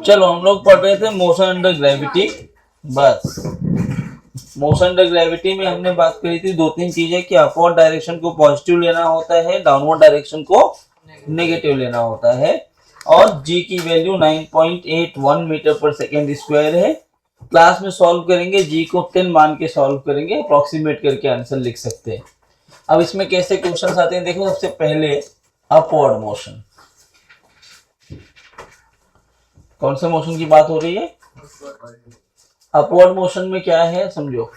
चलो हम लोग पढ़ रहे थे मोशन अंडर ग्रेविटी। बस मोशन अंडर ग्रेविटी में हमने बात करी थी दो तीन चीजें कि अपवर्ड डायरेक्शन को पॉजिटिव लेना होता है, डाउनवर्ड डायरेक्शन को नेगेटिव लेना होता है, और g की वैल्यू 9.81 मीटर पर सेकेंड स्क्वायर है। क्लास में सॉल्व करेंगे, g को 10 मान के सॉल्व करेंगे, अप्रोक्सीमेट करके आंसर लिख सकते हैं। अब इसमें कैसे क्वेश्चन आते हैं देखो। सबसे पहले अपवर्ड मोशन, कौन से मोशन की बात हो रही है? अपवर्ड मोशन में क्या है समझो।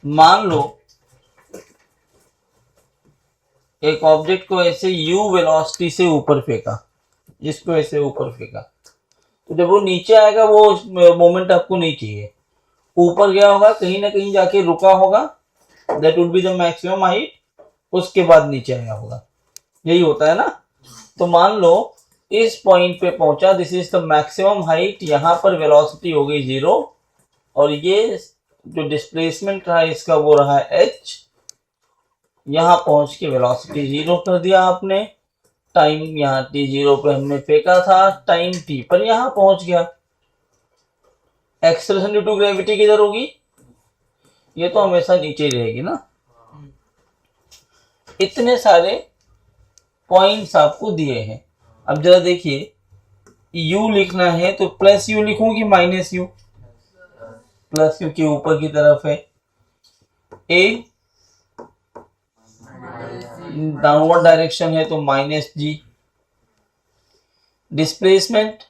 मान लो एक ऑब्जेक्ट को ऐसे u वेलोसिटी से ऊपर फेंका, इसको ऐसे ऊपर फेंका, तो जब वो नीचे आएगा वो मोमेंट आपको नहीं चाहिए, ऊपर गया होगा, कहीं ना कहीं जाके रुका होगा, that would be the maximum height, उसके बाद नीचे आया होगा, यही होता है ना। तो मान लो इस पॉइंट पे पहुंचा, this is the maximum height, यहाँ पर वेलोसिटी हो गई 0, और ये जो डिस्प्लेसमेंट रहा इसका वो रहा h, यहाँ पहुंच के वेलोसिटी 0 कर दिया आपने, टाइम यहाँ t0 पे हमने फेंका था, टाइम t पर यहाँ पहुंच गया। एक्सेलरेशन ड्यू टू ग्रेविटी किधर होगी? ये तो हमेशा नीचे ही रहेगी ना। इतने सारे पॉइंट्स आपको दिए हैं। अब जरा देखिए, u लिखना है तो प्लस u लिखूं कि माइनस u? प्लस क्योंकि ऊपर की तरफ है। a डाउनवर्ड डायरेक्शन है तो माइनस g। डिस्प्लेसमेंट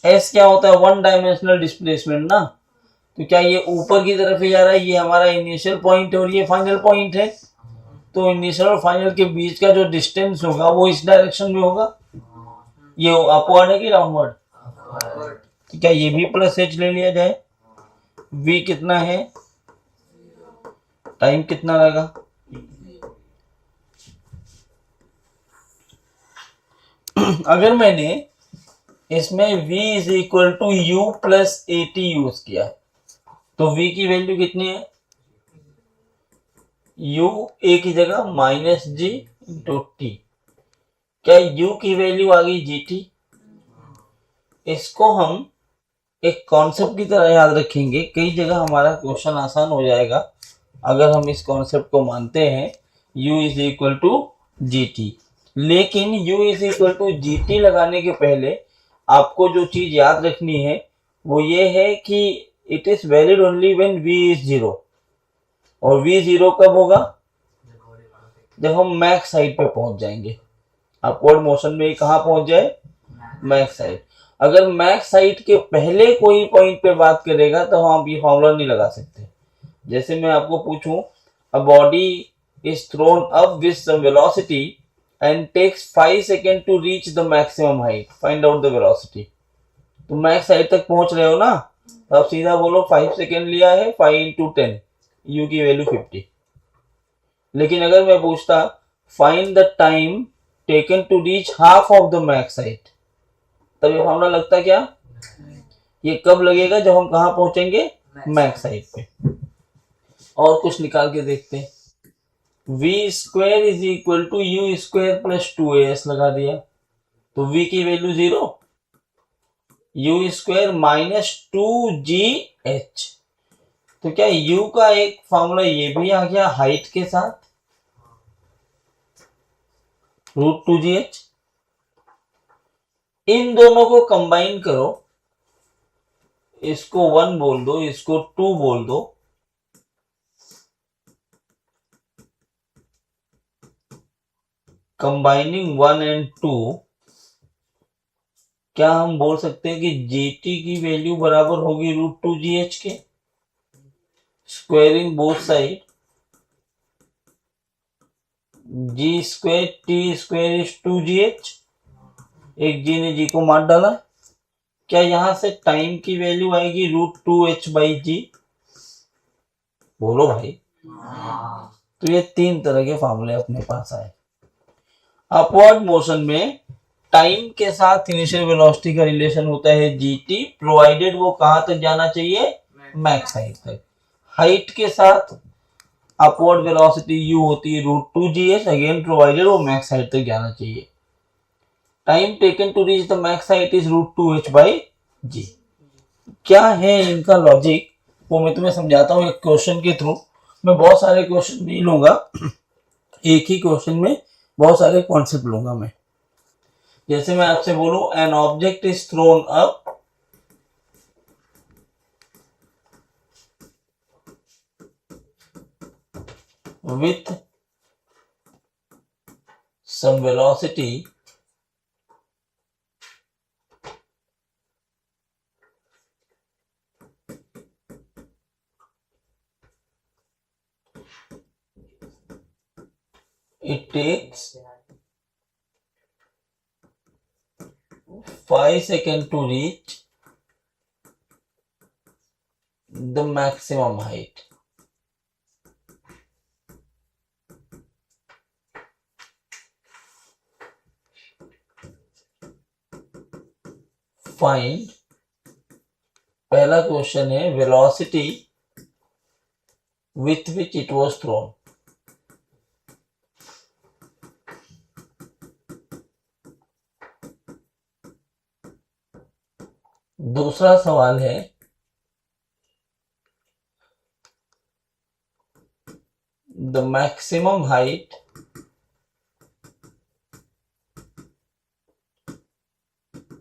s क्या होता है? वन डायमेंशनल डिस्प्लेसमेंट ना। तो क्या ये ऊपर की तरफ ही जा रहा है? ये हमारा इनिशियल पॉइंट है और ये फाइनल पॉइंट है, तो इनिशियल और फाइनल के बीच का जो डिस्टेंस होगा वो इस डायरेक्शन में होगा। ये अपवर्ड है कि डाउनवर्ड? तो क्या ये भी प्लस h ले लिया जाए? v कितना है? टाइम कितना लगा? अगर मैंने इसमें v is equal to u plus a t use किया तो v की वैल्यू कितनी है? u a की जगह माइनस जी इंटू टी। क्या u की वैल्यू आ गई जी टी? इसको हम एक कॉन्सेप्ट की तरह याद रखेंगे, कई जगह हमारा क्वेश्चन आसान हो जाएगा अगर हम इस कॉन्सेप्ट को मानते हैं u is equal to g t. लेकिन u is equal to g t लगाने के पहले आपको जो चीज याद रखनी है वो ये है कि it is valid only when v is 0। और v 0 कब होगा? जब हम मैक्स साइड पे पहुंच जाएंगे। अपवर्ड मोशन में कहां पहुंच जाए? Max side. अगर मैक्स साइड के पहले कोई पॉइंट पे बात करेगा तो हम ये फॉर्मूला नहीं लगा सकते। जैसे मैं आपको पूछूं, a body is thrown up with some velocity and takes 5 second to reach the maximum height, find out the velocity. तो मैक्स हाइट तक पहुंच रहे हो ना, तो आप सीधा बोलो 5 सेकेंड लिया है, 5 इंटू 10, यू की वैल्यू 50। लेकिन अगर मैं पूछता find the time taken to reach half of the max height, तब ये फॉर्मूला लगता क्या? ये कब लगेगा? जब हम कहां पहुंचेंगे? मैक्स हाइट पे। और कुछ निकाल के देखते हैं। v square is equal to u square plus 2as लगा दिया तो v की value 0, you square minus 2gh। तो क्या u का एक फॉर्मूला ये भी आ गया हाइट के साथ, √2gh। इन दोनों को कंबाइन करो, इसको 1 बोल दो, इसको 2 बोल दो, कंबाइनिंग 1 एंड 2, क्या हम बोल सकते हैं कि gt की वैल्यू बराबर होगी √2gh के? Squaring both side, g square t square is 2gh, एक g ने g को मार डाला। क्या यहां से टाइम की वैल्यू आएगी √2h/g? बोलो भाई। तो ये तीन तरह के फॉर्मूले अपने पास आए। अपवर्ड मोशन में टाइम के साथ इनिशियल वेलोसिटी का रिलेशन होता है gt, प्रोवाइडेड वो कहां तक जाना चाहिए? मैक्स हाइट तक। हाइट के साथ अपवर्ड वेलोसिटी u होती है √2gh, अगेन प्रोवाइडेड वो मैक्स हाइट तक जाना चाहिए। Time taken to reach the max height is √2h/g। क्या है इनका लॉजिक वो मैं तुम्हें समझाता हूँ एक क्वेश्चन के थ्रू। मैं बहुत सारे क्वेश्चन नहीं लूंगा, एक ही क्वेश्चन में बहुत सारे कॉन्सेप्ट लूंगा मैं। जैसे मैं आपसे बोलूं N object is thrown up with some velocity it takes 5 seconds to reach the maximum height. Find, पहला क्वेश्चन है velocity with which it was thrown। दूसरा सवाल है the maximum height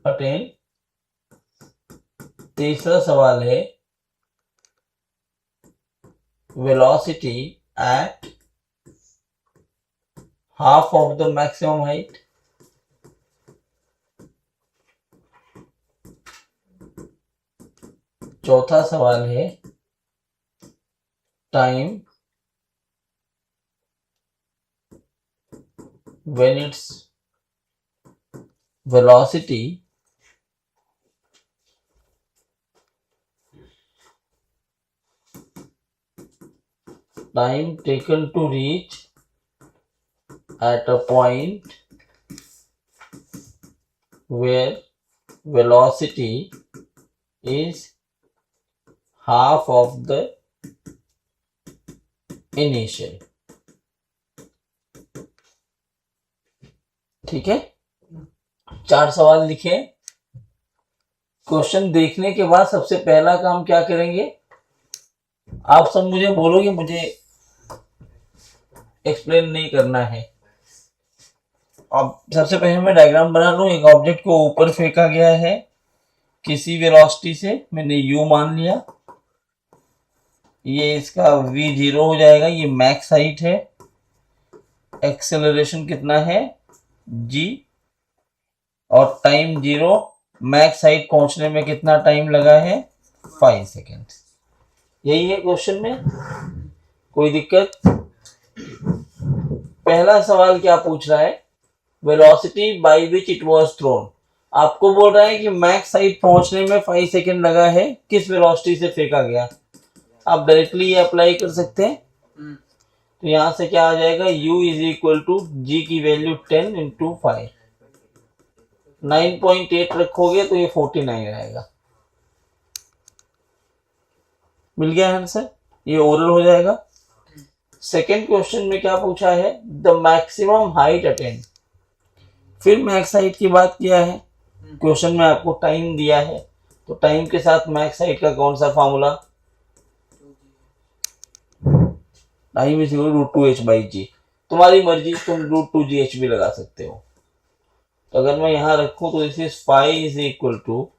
attained। तीसरा सवाल है velocity at half of the maximum height। चौथा सवाल है time when its velocity time taken to reach at a point where velocity is half of the initial। ठीक है, 4 सवाल लिखे। क्वेश्चन देखने के बाद सबसे पहला काम क्या करेंगे, आप सब मुझे बोलोगे, मुझे एक्सप्लेन नहीं करना है। अब सबसे पहले मैं डायग्राम बना लूं। एक ऑब्जेक्ट को ऊपर फेंका गया है किसी वेलोसिटी से, मैंने u मान लिया। ये इसका v0 हो जाएगा, ये मैक्स हाइट है। एक्सेलरेशन कितना है g, और टाइम 0, मैक्स हाइट पहुंचने में कितना टाइम लगा है 5 सेकेंड। यही है क्वेश्चन में, कोई दिक्कत? पहला सवाल क्या पूछ रहा है, velocity by which it was thrown. आपको बोल रहा है कि मैक्स हाइट पहुंचने में 5 सेकेंड लगा है, किस वेलोसिटी से फेंका गया। आप डायरेक्टली ये अप्लाई कर सकते हैं। तो यहां से क्या आ जाएगा, u इज इक्वल टू जी की वैल्यू 10 इंटू 5, 9.8 रखोगे तो ये 49 आएगा। मिल गया आंसर, ये ओरल हो जाएगा। सेकेंड क्वेश्चन में क्या पूछा है, द मैक्सिमम हाइट अटेंड। फिर मैक्स हाइट की बात किया है। क्वेश्चन में आपको टाइम दिया है, तो टाइम के साथ मैक्स हाइट का कौन सा formula, time is equal to √2h/g। तुम्हारी मर्जी, तुम √2gh भी लगा सकते हो। तो अगर मैं यहाँ रखूं तो this is 5 is equal to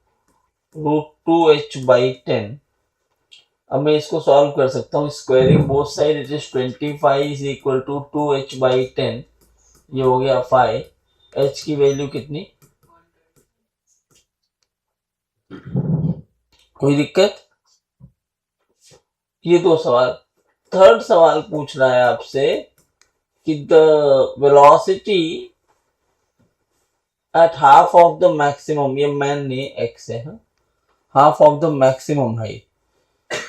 √2h/10। अब मैं इसको सॉल्व कर सकता हूँ, squaring both side, it is 25 is equal to 2h/10। ये हो गया 5। h की वैल्यू कितनी, कोई दिक्कत? ये 2 सवाल। थर्ड सवाल पूछ रहा है आपसे कि the velocity at half of the maximum, ये मैन नहीं x है, half of the maximum height.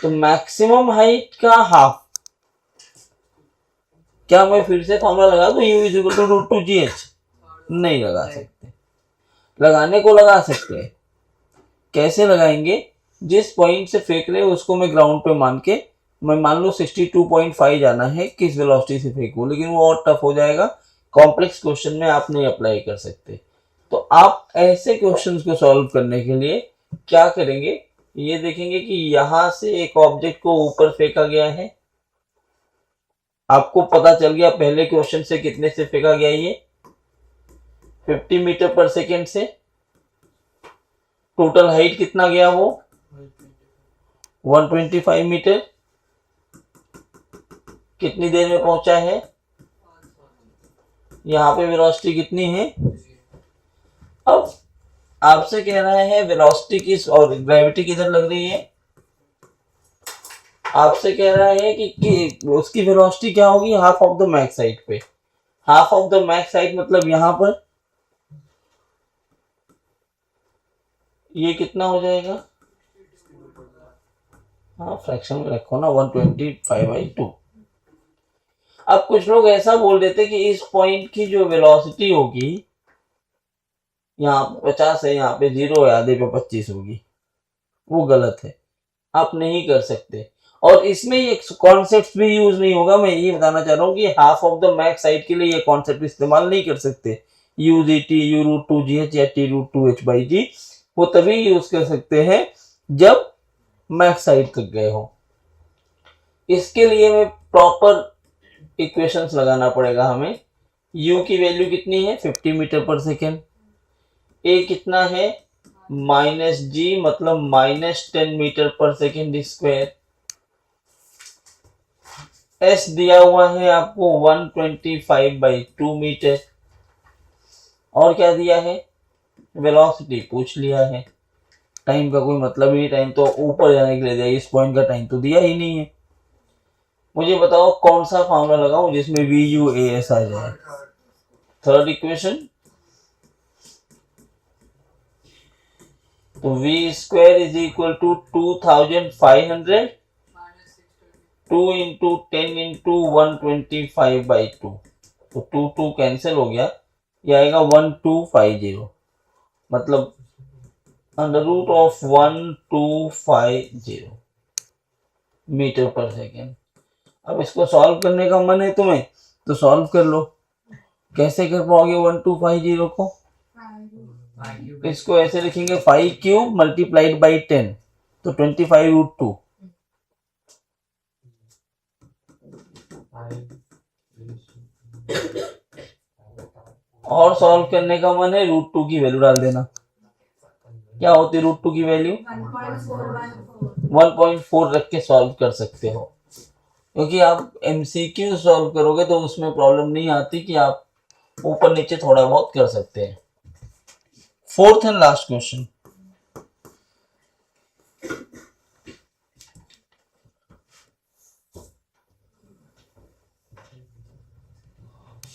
तो मैक्सिमम हाइट का हाफ, क्या मैं फिर से फॉर्मूला लगा दूं, u is equal to √2gh? नहीं लगा सकते। लगाने को लगा सकते हैं, कैसे लगाएंगे, जिस पॉइंट से फेंक रहे हो उसको मैं ग्राउंड पे मान के, मैं मान लो 62.5 जाना है, किस वेलोसिटी से फेंकूं, लेकिन वो और टफ हो जाएगा। कॉम्प्लेक्स क्वेश्चन में आप नहीं अप्लाई कर सकते। तो आप ऐसे क्वेश्चंस को सॉल्व करने के लिए क्या करेंगे, ये देखेंगे कि यहां से एक ऑब्जेक्ट को ऊपर फेंका गया है, आपको पता चल गया पहले क्वेश्चन से कितने से फेंका गया, ये 50 मीटर पर सेकेंड से। टोटल हाइट कितना गया, वो 125 मीटर। कितनी देर में पहुंचा है, यहाँ पे वेलोसिटी कितनी है। अब आपसे कह रहा है वेलोसिटी किस और ग्रेविटी किधर लग रही है, आपसे कह रहा है कि उसकी वेलोसिटी क्या होगी, half of the max side पे। Half of the max side मतलब यहां पर ये कितना हो जाएगा, हाँ फ्रैक्शन में रखो ना, 125/2। अब कुछ लोग ऐसा बोल देते कि इस पॉइंट की जो वेलोसिटी होगी, यहाँ पे 50 है, यहाँ पे 0 है, आधे पे 25 होगी, वो गलत है, आप नहीं कर सकते। और इसमें ये कॉन्सेप्ट भी यूज नहीं होगा। मैं ये बताना चाह रहा हूँ कि half of the max side के लिए ये कॉन्सेप्ट इस्तेमाल नहीं कर सकते। UGT U√2GH या T√2H/G वो तभी यूज कर सकते हैं जब मैक्स साइड तक गए हो। इसके लिए मैं प्रॉपर इक्वेशंस लगाना पड़ेगा हमें। U की वैल्यू कितनी है, 50 मीटर पर सेकेंड। A कितना है, -g मतलब -10 मीटर पर सेकेंड स्क्वायर। S दिया हुआ है आपको 125/2 मीटर। और क्या दिया है, वेलोसिटी पूछ लिया है। टाइम का कोई मतलब ही नहीं, टाइम तो ऊपर जाने के लिए दिया, इस पॉइंट का टाइम तो दिया ही नहीं है। मुझे बताओ कौन सा फॉर्मूला लगाऊं जिसमें VUAS आ जाए। थर्ड इक्वेशन, तो V² = 2500 2 × 10 × 125/2, तो 2 कैंसिल हो गया, ये आएगा 1250, मतलब √1250 मीटर पर सेकेंड। अब इसको सॉल्व करने का मन है तुम्हें तो सॉल्व कर लो। कैसे कर पाओगे 1250 को, इसको ऐसे लिखेंगे 5³ × 10 तो 25√2। और सॉल्व करने का मन है √2 की वैल्यू डाल देना। क्या होती है √2 की वैल्यू, 1.4 रख के सॉल्व कर सकते हो, क्योंकि आप MCQ सॉल्व करोगे तो उसमें प्रॉब्लम नहीं आती कि आप ऊपर नीचे थोड़ा बहुत कर सकते हैं। Fourth and last question,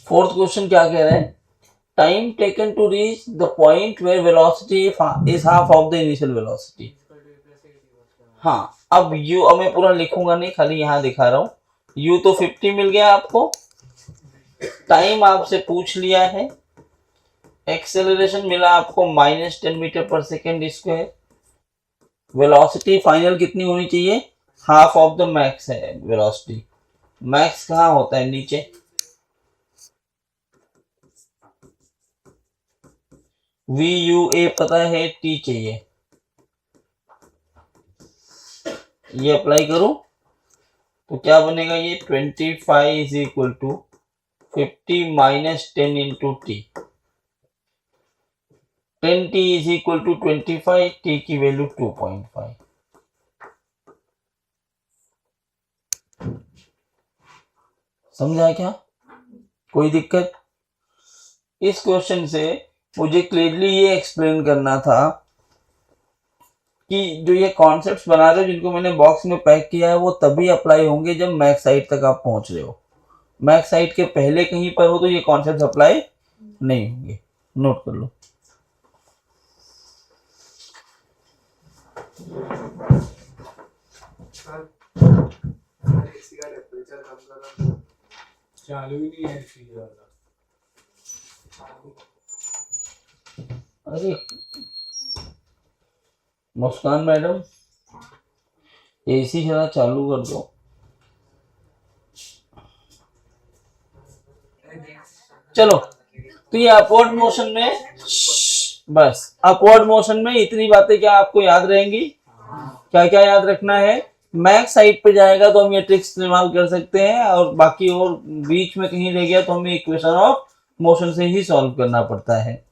fourth question क्या कह रहा है, time taken to reach the point where velocity is half of the initial velocity. हाँ, अब मैं पूरा लिखूंगा नहीं, खाली यहां दिखा रहा हूं। U तो 50 मिल गया आपको, टाइम आपसे पूछ लिया है, एक्सेलरेशन मिला आपको -10 मीटर पर सेकेंड स्क्वायर। वेलोसिटी फाइनल कितनी होनी चाहिए, हाफ ऑफ द मैक्स है वेलोसिटी। मैक्स कहाँ होता है, नीचे। VUA पता है, T चाहिए, ये अप्लाई करूं तो क्या बनेगा, ये 25 = 50 - 10 × T। 10T = 25, T की वैल्यू 2.5। समझा क्या, कोई दिक्कत। इस क्वेश्चन से मुझे क्लियरली ये एक्सप्लेन करना था कि जो ये कॉन्सेप्ट्स बना रहे हो, जिनको मैंने बॉक्स में पैक किया है, वो तभी अप्लाई होंगे जब मैक्स साइड तक आप पहुंच रहे हो। मैक्स साइड के पहले कहीं पर हो तो ये कॉन्सेप्ट अप्लाई नहीं होंगे, नोट कर लो। चालू ही नहीं है फ्रीज वाला। अरे मुस्कान मैडम, AC जरा चालू कर दो। चलो, तो ये अपवर्ड मोशन में बस अपवर्ड मोशन में इतनी बातें क्या आपको याद रहेंगी? क्या क्या याद रखना है? मैक्स साइड पे जाएगा तो हम ये ट्रिक्स इस्तेमाल कर सकते हैं, और बाकी और बीच में कहीं रह गया तो हमें इक्वेशन ऑफ मोशन से ही सॉल्व करना पड़ता है।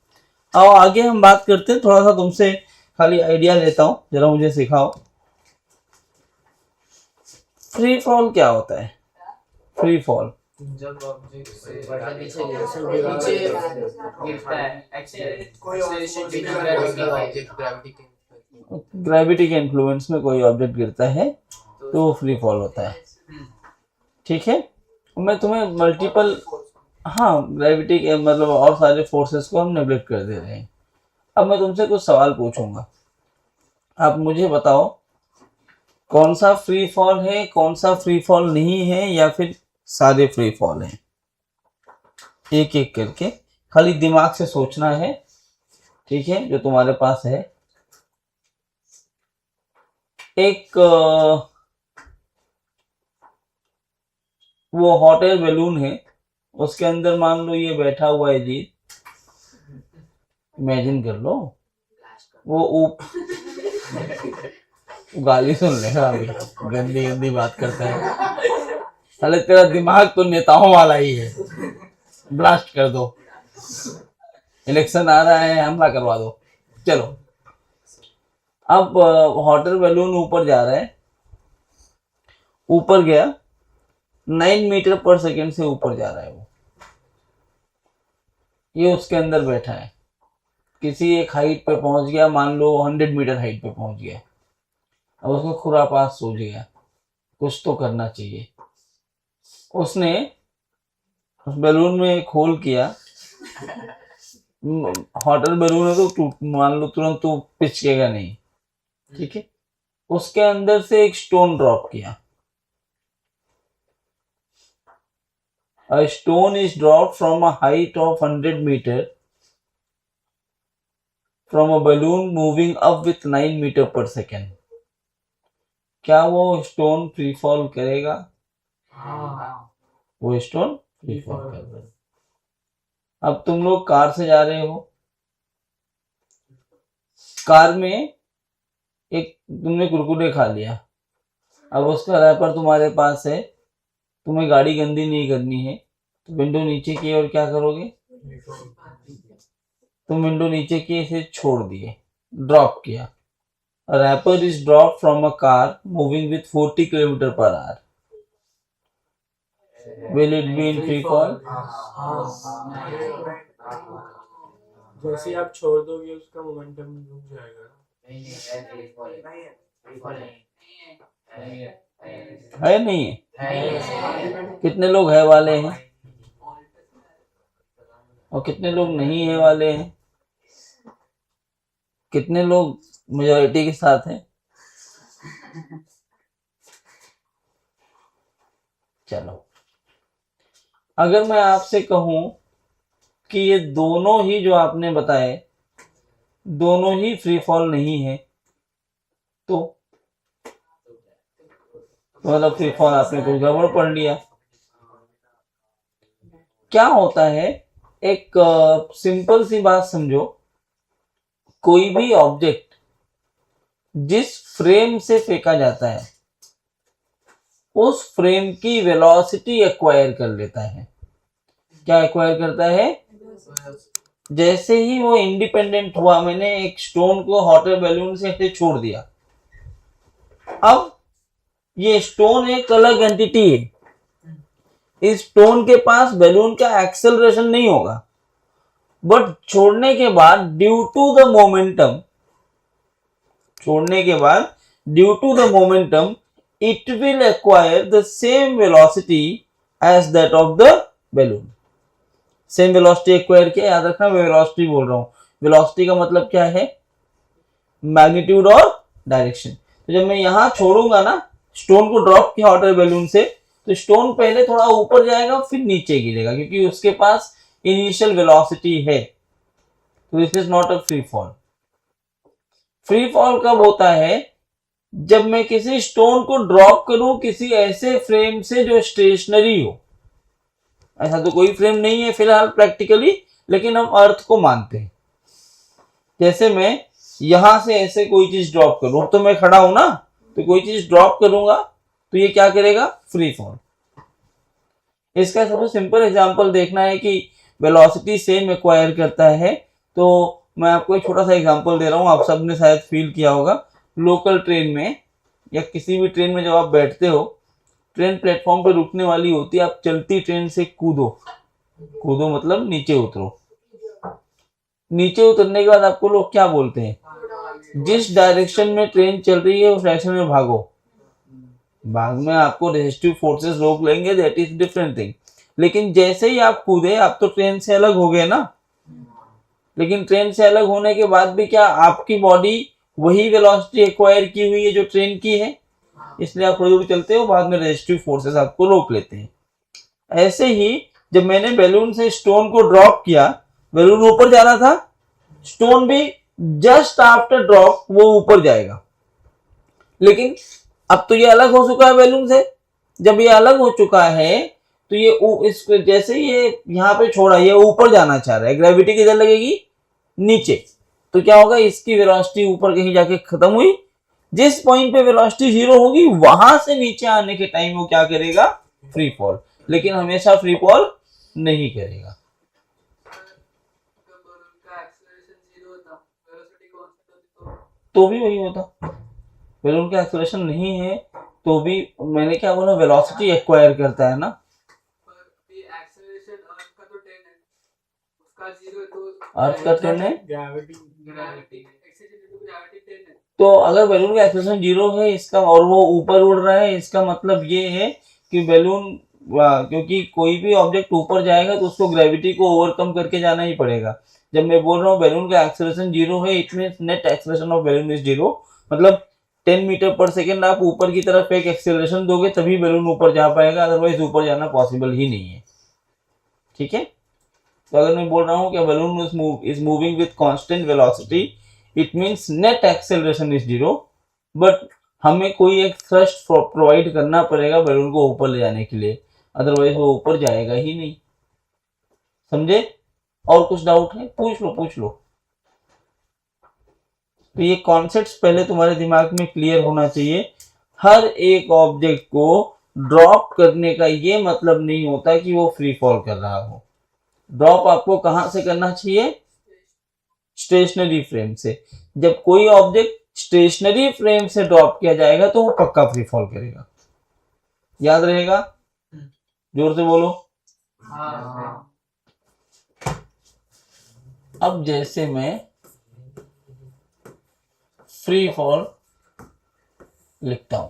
आओ आगे हम बात करते हैं, थोड़ा सा तुमसे खाली आइडिया लेता हूं, जरा मुझे सिखाओ फ्री फॉल क्या होता है? फ्री फॉल जब ऑब्जेक्ट से नीचे गिरता है ग्रेविटी के इन्फ्लुएंस में कोई ऑब्जेक्ट गिरता है तो वो फ्री फॉल होता है। ठीक है, मैं तुम्हें मल्टीपल, हाँ ग्रेविटी के मतलब और सारे फोर्सेस को हम नेग्लेक्ट कर दे रहे हैं। अब मैं तुमसे कुछ सवाल पूछूंगा, आप मुझे बताओ कौन सा फ्री फॉल है, कौन सा फ्री फॉल नहीं है, या फिर सारे फ्री फॉल हैं। एक एक करके खाली दिमाग से सोचना है, ठीक है, जो तुम्हारे पास है। एक वो हॉट एयर बैलून है, उसके अंदर मान लो ये बैठा हुआ है जी, इमेजिन कर लो, वो गाली सुन लेगा अभी, गंदी गंदी बात करता है। साले तेरा दिमाग तो नेताओं वाला ही है, ब्लास्ट कर दो, इलेक्शन आ रहा है हमला करवा दो। चलो, अब हॉट एयर बैलून ऊपर जा रहा है, ऊपर गया 9 मीटर पर सेकेंड से ऊपर जा रहा है वो, ये उसके अंदर बैठा है, किसी एक हाइट पे पहुंच गया, मान लो 100 मीटर हाइट पे पहुंच गया। अब उसको खुरापात सूझ गया, कुछ तो करना चाहिए। उसने उस बैलून में एक होल किया, हॉट एयर बैलून है तो मान लो तुरंत तो पिचकेगा नहीं, ठीक है, उसके अंदर से एक स्टोन ड्रॉप किया। A stone is dropped from a height of 100 meter from a balloon moving up with 9 meter per second. क्या वो स्टोन फ्री फॉल करेगा? वो स्टोन फ्री फॉल करेगा। अब तुम लोग कार से जा रहे हो, कार में एक तुमने कुरकुरे खा लिया, अब उसका रैपर तुम्हारे पास है, तुम्हें गाड़ी गंदी नहीं करनी है तो विंडो नीचे की और क्या करोगे, तुम विंडो नीचे की इसे छोड़ दिए, ड्रॉप किया। Wrapper is drop from a car moving with 40 kilometre per hour, will it be in free fall? जैसे ही आप छोड़ दोगे उसका मोमेंटम रुक जाएगा। है नहीं है? कितने लोग है वाले हैं और कितने लोग नहीं है वाले हैं? कितने लोग मेजॉरिटी के साथ हैं? चलो, अगर मैं आपसे कहूं कि ये दोनों ही जो आपने बताए दोनों ही फ्री फॉल नहीं है, तो मतलब फ्री फॉल आपने कुछ गड़बड़ पढ़ लिया। क्या होता है, एक सिंपल सी बात समझो, कोई भी ऑब्जेक्ट जिस फ्रेम से फेंका जाता है उस फ्रेम की वेलोसिटी एक्वायर कर लेता है। क्या एक्वायर करता है? जैसे ही वो इंडिपेंडेंट हुआ, मैंने एक स्टोन को हॉट एयर बैलून से ऐसे छोड़ दिया, अब ये स्टोन एक अलग एंटिटी है, इस स्टोन के पास बैलून का एक्सेलरेशन नहीं होगा, बट छोड़ने के बाद ड्यू टू द मोमेंटम, छोड़ने के बाद due to the momentum it will acquire the same velocity as that of the balloon. Same velocity acquire किया, याद रखना मैं वेलोसिटी बोल रहा हूं, वेलोसिटी का मतलब क्या है? मैग्नीट्यूड और डायरेक्शन। तो जब मैं यहां छोड़ूंगा ना स्टोन को ड्रॉप किया हॉट एयर बैलून से, तो स्टोन पहले थोड़ा ऊपर जाएगा फिर नीचे गिरेगा, क्योंकि उसके पास इनिशियल वेलोसिटी है, तो this is not a free fall. Free fall कब होता है? जब मैं किसी स्टोन को ड्रॉप करूं किसी ऐसे फ्रेम से जो स्टेशनरी हो। ऐसा तो कोई फ्रेम नहीं है फिलहाल प्रैक्टिकली, लेकिन हम अर्थ को मानते हैं। जैसे मैं यहां से ऐसे कोई चीज ड्रॉप करूं, अब तो मैं खड़ा हूं ना, तो कोई चीज ड्रॉप करूंगा तो ये क्या करेगा, फ्री फॉल। इसका सबसे सिंपल एग्जांपल देखना है कि वेलोसिटी सेम एक्वायर करता है, तो मैं आपको एक छोटा सा एग्जांपल दे रहा हूं, आप सबने शायद फील किया होगा। लोकल ट्रेन में या किसी भी ट्रेन में जब आप बैठते हो, ट्रेन प्लेटफॉर्म पर रुकने वाली होती है, आप चलती ट्रेन से कूदो, कूदो मतलब नीचे उतरो। नीचे उतरने के बाद आपको लोग क्या बोलते हैं, जिस डायरेक्शन में ट्रेन चल रही है उस डायरेक्शन में भागो। भाग में आपको रेजिस्टिव फोर्सेस रोक लेंगे, दैट इज डिफरेंट थिंग। लेकिन जैसे ही आप कूदे, आप तो ट्रेन से अलग हो गए ना। लेकिन ट्रेन से अलग होने के बाद भी क्या आपकी बॉडी वही वेलोसिटी एक्वायर की हुई है जो ट्रेन की है, इसलिए आप थोड़ी दूर चलते हो, बाद में रेजिस्टिव फोर्सेस आपको रोक लेते हैं। ऐसे ही जब मैंने बैलून से स्टोन को ड्रॉप किया, बैलून ऊपर जा रहा था, स्टोन भी जस्ट आफ्टर ड्रॉप वो ऊपर जाएगा। लेकिन अब तो ये अलग हो चुका है बैलून से। जब ये अलग हो चुका है तो ये इस जैसे ये यहाँ पे छोड़ा, ये ऊपर जाना चाह रहा है, ग्रेविटी किधर लगेगी, नीचे। तो क्या होगा, इसकी वेलोसिटी ऊपर कहीं जाके खत्म हुई। जिस पॉइंट पे वेलोसिटी 0 होगी, वहां से नीचे आने के टाइम वो क्या करेगा, फ्री फॉल। लेकिन हमेशा फ्री फॉल नहीं करेगा। तो भी वही होता, बैलून का एक्सेलरेशन नहीं है तो भी मैंने क्या बोला, वेलोसिटी एक्वायर करता है ना। अर्थ का 10 है, तो अगर बैलून का एक्सेलरेशन 0 है इसका, और वो ऊपर उड़ रहा है, इसका मतलब ये है कि बैलून, क्योंकि कोई भी ऑब्जेक्ट ऊपर जाएगा तो उसको ग्रेविटी को ओवरकम करके जाना ही पड़ेगा। जब मैं बोल रहा हूँ बैलून का एक्सेलरेशन 0 है, it means net acceleration of balloon is 0, मतलब 10 मीटर पर सेकेंड आप ऊपर की तरफ एक एक्सेलरेशन दोगे तभी बैलून ऊपर जा पाएगा, अदरवाइज ऊपर जाना पॉसिबल ही नहीं है। ठीक है, तो अगर मैं बोल रहा हूँ कि balloon is moving with constant velocity, it means net acceleration is 0, but हमें कोई एक थ्रस्ट प्रोवाइड करना पड़ेगा बैलून को ऊपर ले जाने के लिए, अदरवाइज वो ऊपर जाएगा ही नहीं। समझे? और कुछ डाउट है, पूछ लो पूछ लो। तो ये कॉन्सेप्ट्स पहले तुम्हारे दिमाग में क्लियर होना चाहिए। हर एक ऑब्जेक्ट को ड्रॉप करने का ये मतलब नहीं होता कि वो फ्री फॉल कर रहा हो। ड्रॉप आपको कहां से करना चाहिए, स्टेशनरी फ्रेम से। जब कोई ऑब्जेक्ट स्टेशनरी फ्रेम से ड्रॉप किया जाएगा तो वो पक्का फ्री फॉल करेगा। याद रहेगा? जोर से बोलो। अब जैसे मैं फ्री फॉल लिखता हूं,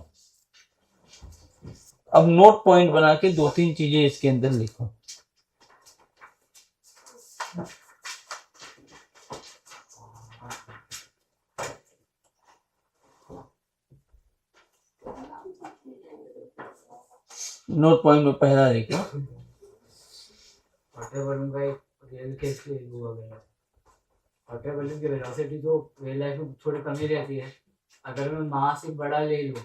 अब नोट पॉइंट बना के 2-3 चीजें इसके अंदर लिखो। नोट पॉइंट में पहला देखो, वाटर बलून का एक रियल केस हुआ गया। वाटर बलून की वेलोसिटी तो रियल लाइफ में थोड़ी कमी रहती है। अगर मैं मास एक बड़ा ले लूं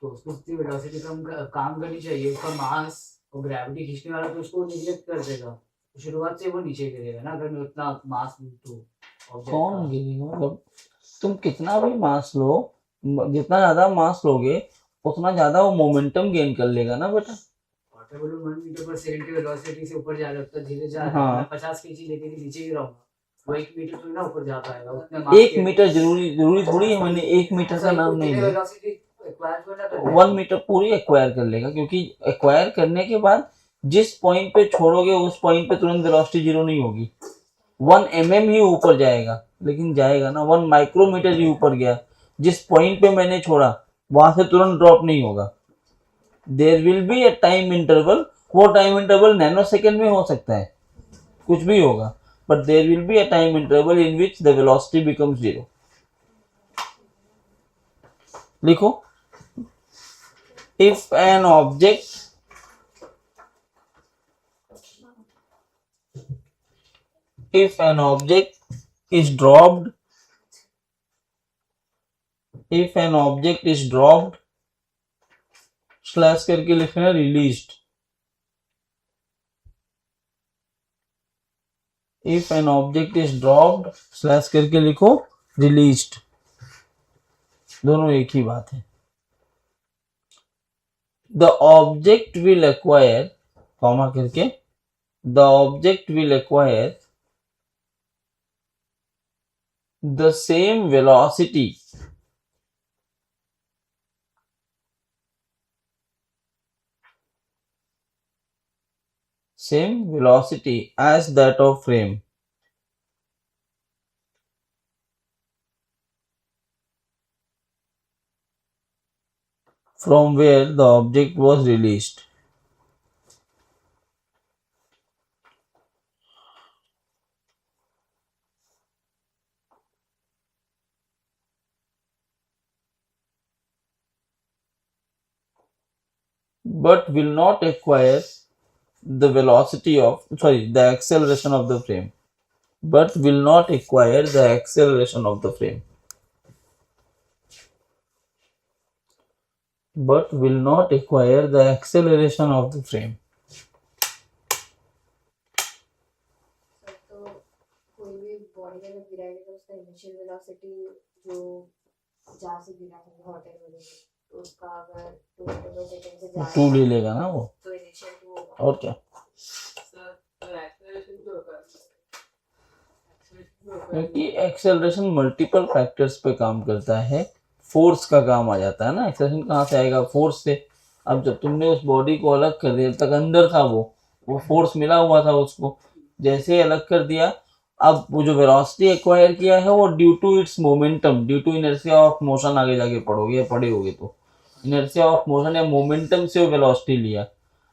तो उसको उतनी वेलोसिटी कम काम करनी चाहिए। उसका मास और ग्रेविटी खींचने वाला तो उसको निग्लेक्ट कर देगा, तो शुरुआत से वो नीचे गिरेगा ना। अगर मैं उतना मास लूं तो कौन गिरेगा, मतलब तुम कितना भी मास लो, जितना ज्यादा मास लोगे उतना ज्यादा वो मोमेंटम गेन कर लेगा ना बेटा। वाटर बलून 1 मीटर पर सेकंड की वेलोसिटी से ऊपर जा रहा है, धीरे जा रहा है। हाँ। मैं 50 केजी लेके भी नीचे गिराऊंगा, वो 1 मीटर थोड़ी ना ऊपर जा पाएगा। उतने 1 मीटर जरूरी थोड़ी है, मैंने 1 मीटर का नाम नहीं लिया। वेलोसिटी 1 मीटर पूरी एक्वायर कर लेगा, क्योंकि एक्वायर करने के बाद जिस पॉइंट पे छोड़ोगे उस पॉइंट पे तुरंत वेलोसिटी 0 नहीं होगी। 1 mm ही ऊपर जाएगा, लेकिन जाएगा ना, 1 माइक्रोमीटर ही ऊपर गया। जिस पॉइंट पे मैंने छोड़ा वहां से तुरंत ड्रॉप नहीं होगा। There will be a time interval, वो टाइम इंटरवल नैनो सेकेंड में हो सकता है, कुछ भी होगा, but there will be a time interval in which the velocity becomes 0. लिखो, if an object is dropped, slash करके लिखना, released, if an object is dropped slash करके लिखो रिलीज्ड, दोनों एक ही बात है। The object will acquire comma करके the object will acquire the same velocity as that of frame from where the object was released. But will not acquire the acceleration of the frame. But will not acquire the acceleration of the frame. But will not acquire the acceleration of the frame. Sir तो कोई भी body अगर गिराएगा तो उसका initial velocity जो जहाँ से गिरा है हॉट एयर वाले तो उसका अगर 2 मीटर पर सेकंड से जा टू ले लेगा ना वो, तो इनिशियल टू होगा। और क्या। सर एक्सेलरेशन क्यों होता है? क्योंकि एक्सेलरेशन मल्टीपल फैक्टर्स पे काम करता है, फोर्स का काम आ जाता है ना। एक्सेलरेशन कहाँ से आएगा? फोर्स से। अब जब तुमने उस बॉडी को अलग कर दिया, तक अंदर था वो फोर्स मिला हुआ था उसको, जैसे ही अलग कर दिया, अब वो जो वेलोसिटी एक्वायर किया है वो due to its momentum, due to inertia of motion, आगे जाके पढ़ोगे, पढ़े होगे तो, इनर्शिया ऑफ मोशन या मोमेंटम से वो वेलोसिटी लिया।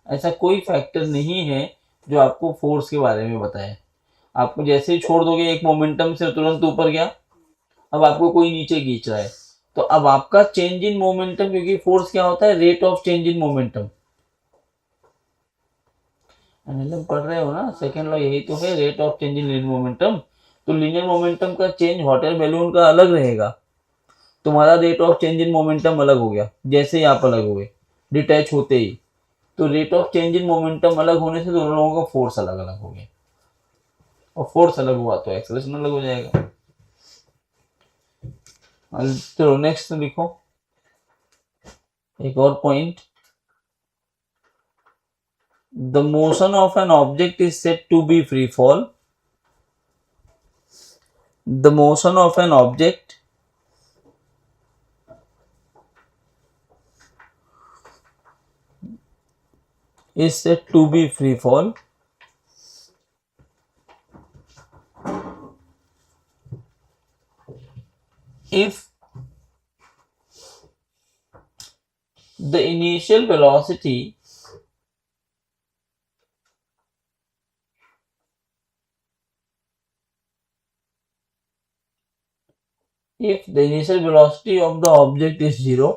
ऐसा कोई फैक्टर नहीं है जो आपको फोर्स के बारे में बताए। आपको जैसे ही छोड़ दोगे एक मोमेंटम से तुरंत ऊपर गया, अब आपको कोई नीचे खींच रहा है, तो अब आपका चेंज इन मोमेंटम, क्योंकि फोर्स क्या होता है? Rate of change in momentum. NLM पढ़ रहे हो ना, सेकेंड लॉ यही तो है, rate of change in linear momentum. तो लीनियर मोमेंटम का चेंज हॉट एयर बैलून का अलग रहेगा, तुम्हारा rate of change in momentum अलग हो गया जैसे ही आप अलग हुए, डिटैच होते ही। तो rate of change in momentum अलग होने से दोनों लोगों का फोर्स अलग अलग हो गया, और फोर्स अलग हुआ तो एक्सेलरेशन अलग हो जाएगा। चलो नेक्स्ट लिखो एक और point. The motion of an object is said to be free fall. The motion of an object is said to be free fall if the initial velocity of the object is 0,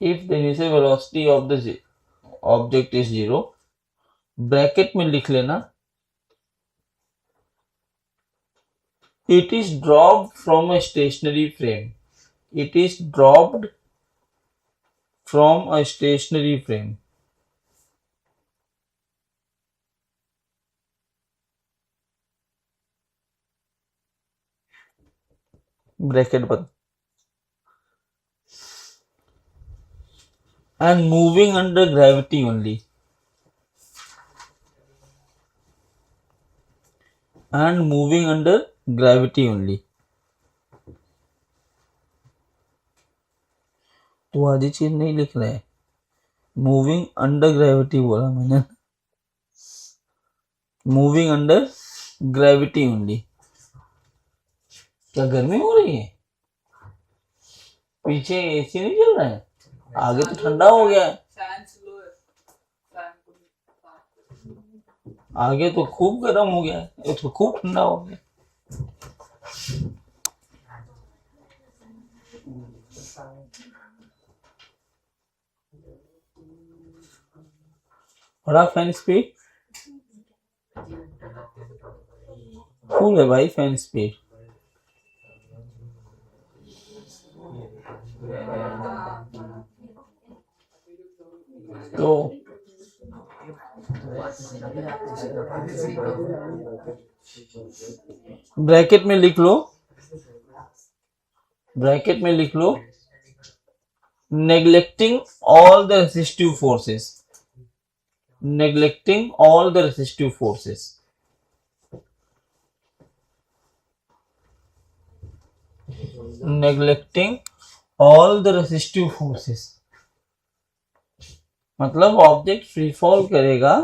if the initial velocity of the object is 0, bracket में लिख लेना, it is dropped from a stationary frame. It is dropped from a stationary frame. Bracket बंद। And moving under gravity only. And moving under gravity only. तो आधी चीज नहीं लिख रहे हैं, मूविंग अंडर ग्रेविटी बोला मैंने, मूविंग अंडर ग्रेविटी ओनली। क्या गर्मी हो रही है? पीछे एसी नहीं चल रहा है, आगे तो ठंडा हो गया है, आगे तो खूब गर्म हो गया है, ये तो खूब ठंडा हो गया। बड़ा फैन स्पीड फुल है भाई, फैन स्पीड। तो ब्रैकेट में लिख लो, ब्रैकेट में लिख लो, neglecting all the resistive forces, neglecting all the resistive forces. Neglecting all the resistive forces मतलब ऑब्जेक्ट फ्री फॉल करेगा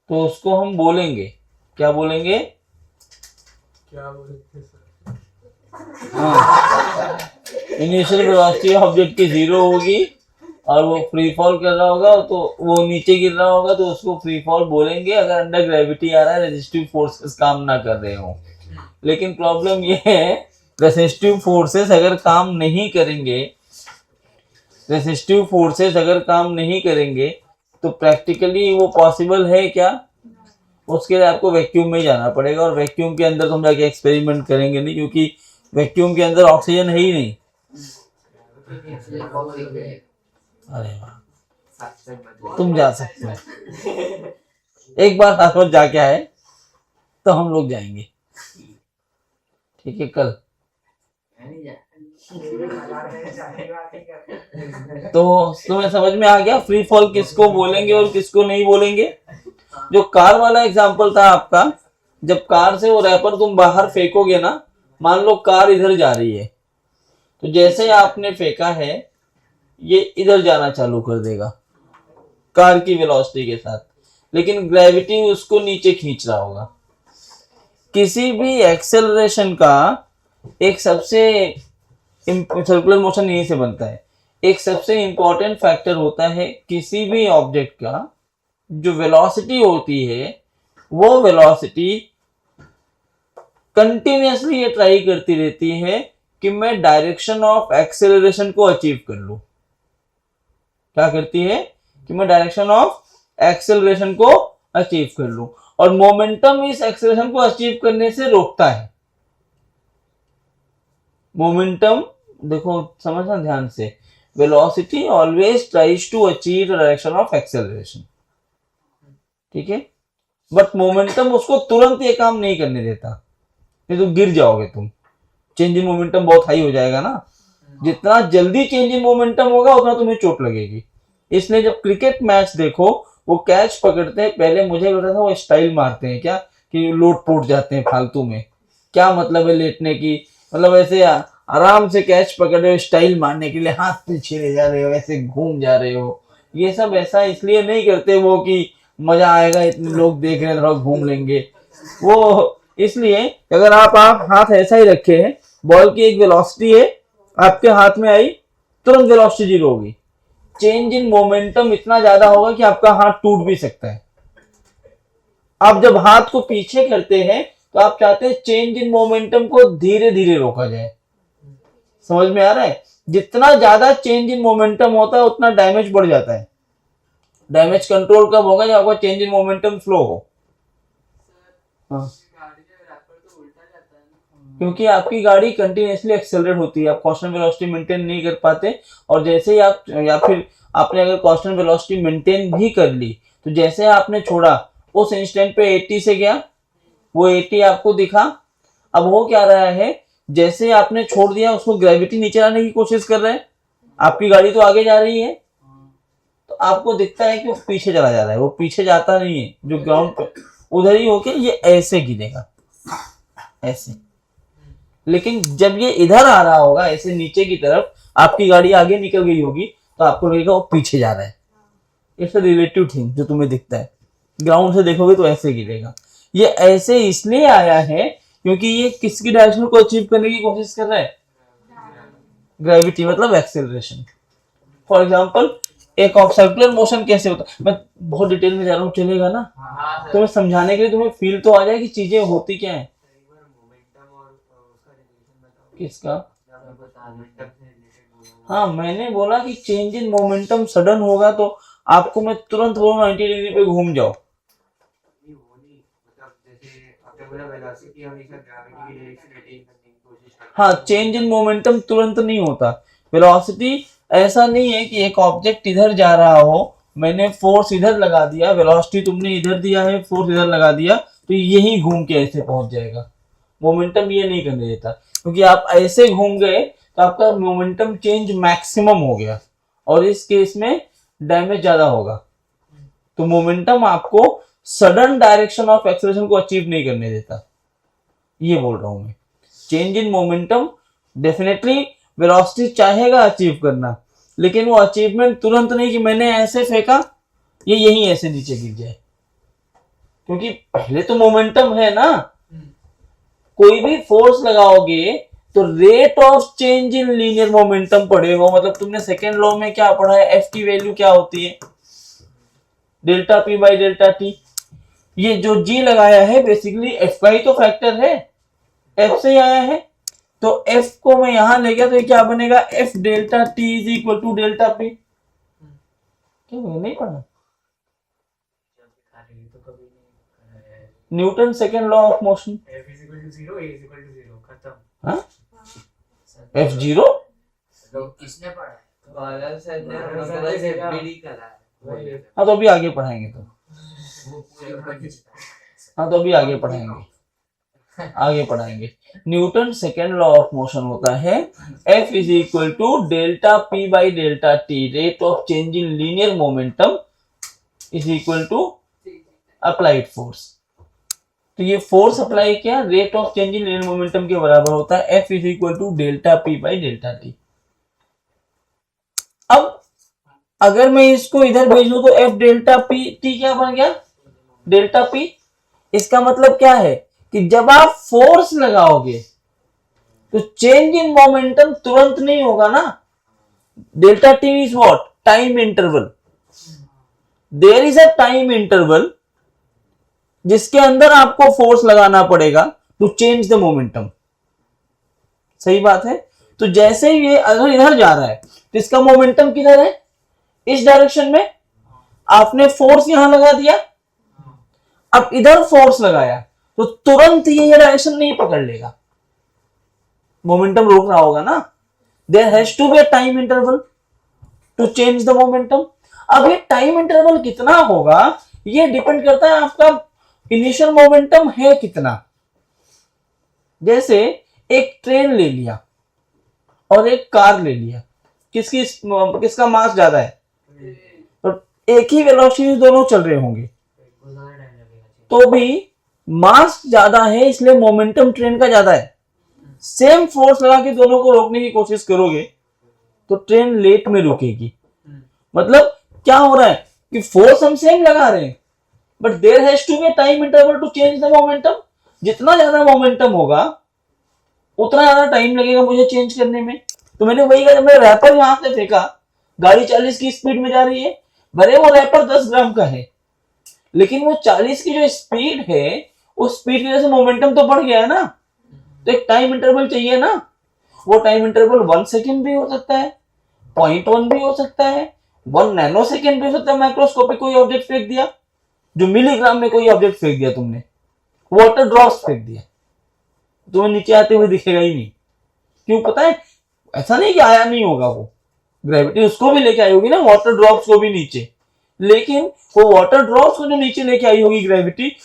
तो उसको हम बोलेंगे, क्या बोलेंगे? क्या बोलते सर? इनिशियल वेलोसिटी ऑब्जेक्ट की 0 होगी और वो फ्री फॉल कर रहा होगा तो वो नीचे गिर रहा होगा तो उसको फ्री फॉल बोलेंगे अगर अंडर ग्रेविटी आ रहा है, रेजिस्टिव फोर्सेस काम ना कर रहे हो। लेकिन प्रॉब्लम ये है, रेजिस्टिव फोर्सेस अगर काम नहीं करेंगे, रेजिस्टिव फोर्सेस अगर काम नहीं करेंगे तो प्रैक्टिकली वो पॉसिबल है क्या? उसके लिए आपको वैक्यूम में जाना पड़ेगा और वैक्यूम के अंदर तो हम जाके एक्सपेरिमेंट करेंगे नहीं, क्योंकि वैक्यूम के अंदर ऑक्सीजन है ही नहीं। अरे वाह, तुम जा सकते हो, एक बार हाथवत जाके आए तो हम लोग जाएंगे, ठीक है? कल तो तुम्हें समझ में आ गया फ्री फॉल किसको बोलेंगे और किसको नहीं बोलेंगे? जो कार वाला एग्जांपल था आपका, जब कार से वो रैपर तुम बाहर फेंकोगे ना, मान लो कार इधर जा रही है तो जैसे आपने फेंका है ये इधर जाना चालू कर देगा कार की वेलोसिटी के साथ, लेकिन ग्रेविटी उसको नीचे खींच रहा होगा। किसी भी एक्सेलरेशन का एक सबसे सर्कुलर मोशन यहीं से बनता है, एक सबसे इंपॉर्टेंट फैक्टर होता है किसी भी ऑब्जेक्ट का जो वेलोसिटी होती है, वो वेलोसिटी कंटिन्यूअसली ये ट्राई करती रहती है कि मैं डायरेक्शन ऑफ एक्सेलरेशन को अचीव कर लूं। क्या करती है? कि मैं डायरेक्शन ऑफ एक्सेलरेशन को अचीव कर लूं, और मोमेंटम इस एक्सेलरेशन को अचीव करने से रोकता है। मोमेंटम देखो, समझना ध्यान से, velocity always tries to achieve the direction of acceleration, ठीक है? बट मोमेंटम उसको तुरंत ये काम नहीं करने देता, नहीं तो गिर जाओगे तुम। चेंज इन मोमेंटम बहुत हाई हो जाएगा ना, जितना जल्दी चेंज इन मोमेंटम होगा उतना तुम्हें चोट लगेगी। इसलिए जब क्रिकेट मैच देखो, वो कैच पकड़ते हैं, पहले मुझे लगा था वो स्टाइल मारते हैं क्या, कि लोट पोट जाते हैं फालतू में। क्या मतलब है लेटने की? मतलब ऐसे आराम से कैच पकड़ रहे हो, स्टाइल मारने के लिए हाथ पीछे ले जा रहे हो, ऐसे घूम जा रहे हो। ये सब ऐसा इसलिए नहीं करते वो कि मजा आएगा, इतने लोग देख रहे हैं थोड़ा घूम लेंगे, वो इसलिए अगर आप हाथ ऐसा ही रखे हैं, बॉल की एक वेलोसिटी है आपके हाथ में आई, तुरंत वेलोसिटी 0 होगी। चेंज इन मोमेंटम इतना ज्यादा होगा कि आपका हाथ टूट भी सकता है। आप जब हाथ को पीछे करते हैं तो आप चाहते हैं चेंज इन मोमेंटम को धीरे धीरे रोका जाए। समझ में आ रहा है? जितना ज्यादा चेंज इन मोमेंटम होता है उतना डैमेज बढ़ जाता है। डैमेज कंट्रोल कब होगा? जब आपका चेंज इन मोमेंटम स्लो हो। हाँ, क्योंकि आपकी गाड़ी कंटिन्यूअसली एक्सेलरेट होती है, आप कांस्टेंट वेलोसिटी मेंटेन नहीं कर पाते, और जैसे ही आप, या फिर आपने अगर कांस्टेंट वेलोसिटी मेंटेन भी कर ली तो जैसे आपने छोड़ा उस इंस्टेंट पे 80 से गया, वो 80 आपको दिखा। अब हो क्या रहा है, जैसे आपने छोड़ दिया उसको ग्रेविटी नीचे लाने की कोशिश कर रहा है, आपकी गाड़ी तो आगे जा रही है, तो आपको दिखता है कि वो पीछे चला जा रहा है। वो पीछे जाता नहीं है, जो ग्राउंड पे उधर ही होके ये ऐसे गिरेगा, ऐसे। लेकिन जब ये इधर आ रहा होगा ऐसे नीचे की तरफ, आपकी गाड़ी आगे निकल गई होगी तो आपको लगेगा वो पीछे जा रहा है। इट्स अ रिलेटिव थिंग जो तुम्हें दिखता है, ग्राउंड से देखोगे तो ऐसे गिरेगा। ये ऐसे इसलिए आया है क्योंकि ये किसकी डायरेक्शन को अचीव करने की कोशिश कर रहा है? ग्रेविटी, मतलब एक्सेलरेशन। फॉर एग्जाम्पल एक सर्कुलर मोशन कैसे होता है, मैं बहुत डिटेल में जा रहा हूँ, चलेगा ना? तो मैं समझाने के लिए तुम्हें फील तो आ जाए कि चीजें होती क्या है। किसका? हाँ, मैंने बोला कि चेंज इन मोमेंटम सडन होगा तो आपको मैं तुरंत बोलूँ 90 डिग्री पे घूम जाओ। हाँ, चेंज इन मोमेंटम तुरंत नहीं होता। वेलोसिटी ऐसा नहीं है कि एक ऑब्जेक्ट इधर जा रहा हो मैंने फोर्स इधर लगा दिया, वेलोसिटी तुमने इधर दिया है, फोर्स इधर लगा दिया, तो यही घूम के ऐसे पहुंच जाएगा। मोमेंटम ये नहीं करने देता, क्योंकि आप ऐसे घूम गए तो आपका मोमेंटम चेंज मैक्सिमम हो गया, और इस केस में डैमेज ज्यादा होगा। तो मोमेंटम आपको सडन डायरेक्शन ऑफ एक्सेलरेशन को अचीव नहीं करने देता, ये बोल रहा हूं मैं। Change in momentum definitely velocity चाहेगा अचीव करना, लेकिन वो अचीवमेंट तुरंत नहीं कि मैंने ऐसे फेंका ये यहीं ऐसे नीचे गिर जाए, क्योंकि पहले तो मोमेंटम है ना। कोई भी फोर्स लगाओगे तो rate of change in linear momentum पढ़े हो, मतलब तुमने सेकेंड लॉ में क्या पढ़ा है, एफ की वैल्यू क्या होती है, delta p by delta T. ये जो जी लगाया है बेसिकली एफ का ही तो फैक्टर है, एफ से ही आया है, तो एफ को मैं यहां ले गया तो ये क्या बनेगा, F delta t is equal to delta p. क्यों नहीं पढ़ा? Newton second law of motion. F is equal to 0, A is equal to 0, खत्म। हाँ एफ जीरो तो किसने पढ़ा है? बादल सर ने मतलब से बीडी करा है। हाँ तो अभी आगे पढ़ाएंगे, तो वो पूरी पढ़ी। हाँ तो अभी आगे पढ़ाएंगे। Newton second law of motion होता है F is equal to delta p by delta t, rate of change in linear momentum is equal to applied force. तो ये फोर्स अप्लाई किया, rate of change in linear momentum के बराबर होता है F is equal to delta p by delta t. अब अगर मैं इसको इधर भेज दूं तो F डेल्टा पी टी क्या बन गया, डेल्टा पी। इसका मतलब क्या है कि जब आप फोर्स लगाओगे तो चेंज इन मोमेंटम तुरंत नहीं होगा ना। Delta t is what, time interval. There is a time interval जिसके अंदर आपको फोर्स लगाना पड़ेगा टू चेंज द मोमेंटम। सही बात है। तो जैसे ही ये अगर इधर जा रहा है तो इसका मोमेंटम किधर है, इस डायरेक्शन में। आपने फोर्स यहां लगा दिया, अब इधर फोर्स लगाया तो तुरंत ये डायरेक्शन नहीं पकड़ लेगा, मोमेंटम रोक रहा होगा ना। There has to be a time interval to change the momentum. अब ये टाइम इंटरवल कितना होगा ये डिपेंड करता है आपका इनिशियल मोमेंटम है कितना। जैसे एक ट्रेन ले लिया और एक कार ले लिया, किसका मास ज्यादा है, तो एक ही वेलोसिटी दोनों चल रहे होंगे, तो भी मास ज्यादा है इसलिए मोमेंटम ट्रेन का ज्यादा है। सेम फोर्स लगा के दोनों को रोकने की कोशिश करोगे तो ट्रेन लेट में रुकेगी। मतलब क्या हो रहा है कि फोर्स हम सेम लगा रहे हैं but there has to be time interval to change the momentum. जितना ज्यादा मोमेंटम होगा उतना ज्यादा टाइम लगेगा मुझे चेंज करने में। तो मैंने वही कहा, जब मैं रैपर यहां से फेंका, गाड़ी 40 की स्पीड में जा रही है, भले वो रैपर 10 ग्राम का है लेकिन वो 40 की जो स्पीड है उस स्पीड की वजह से मोमेंटम तो बढ़ गया है ना। तो एक टाइम इंटरवल चाहिए ना। वो टाइम इंटरवल 1 सेकेंड भी हो सकता है, 0.1 भी हो सकता है, 1 नैनो सेकेंड भी हो सकता है। माइक्रोस्कोपिक कोई ऑब्जेक्ट फेंक दिया, जो मिलीग्राम में कोई ऑब्जेक्ट फेंक दिया, तुमने वाटर ड्रॉप्स फेंक दिया, तुम्हें नीचे आते हुए दिखेगा ही नहीं। क्यों पता है? ऐसा नहीं कि आया नहीं होगा, वो ग्रेविटी उसको भी लेके आई होगी ना, वाटर ड्रॉप्स को भी नीचे। लेकिन वो वाटर ड्रॉप्स को जो नीचे लेके आई होगी ग्रेविटी,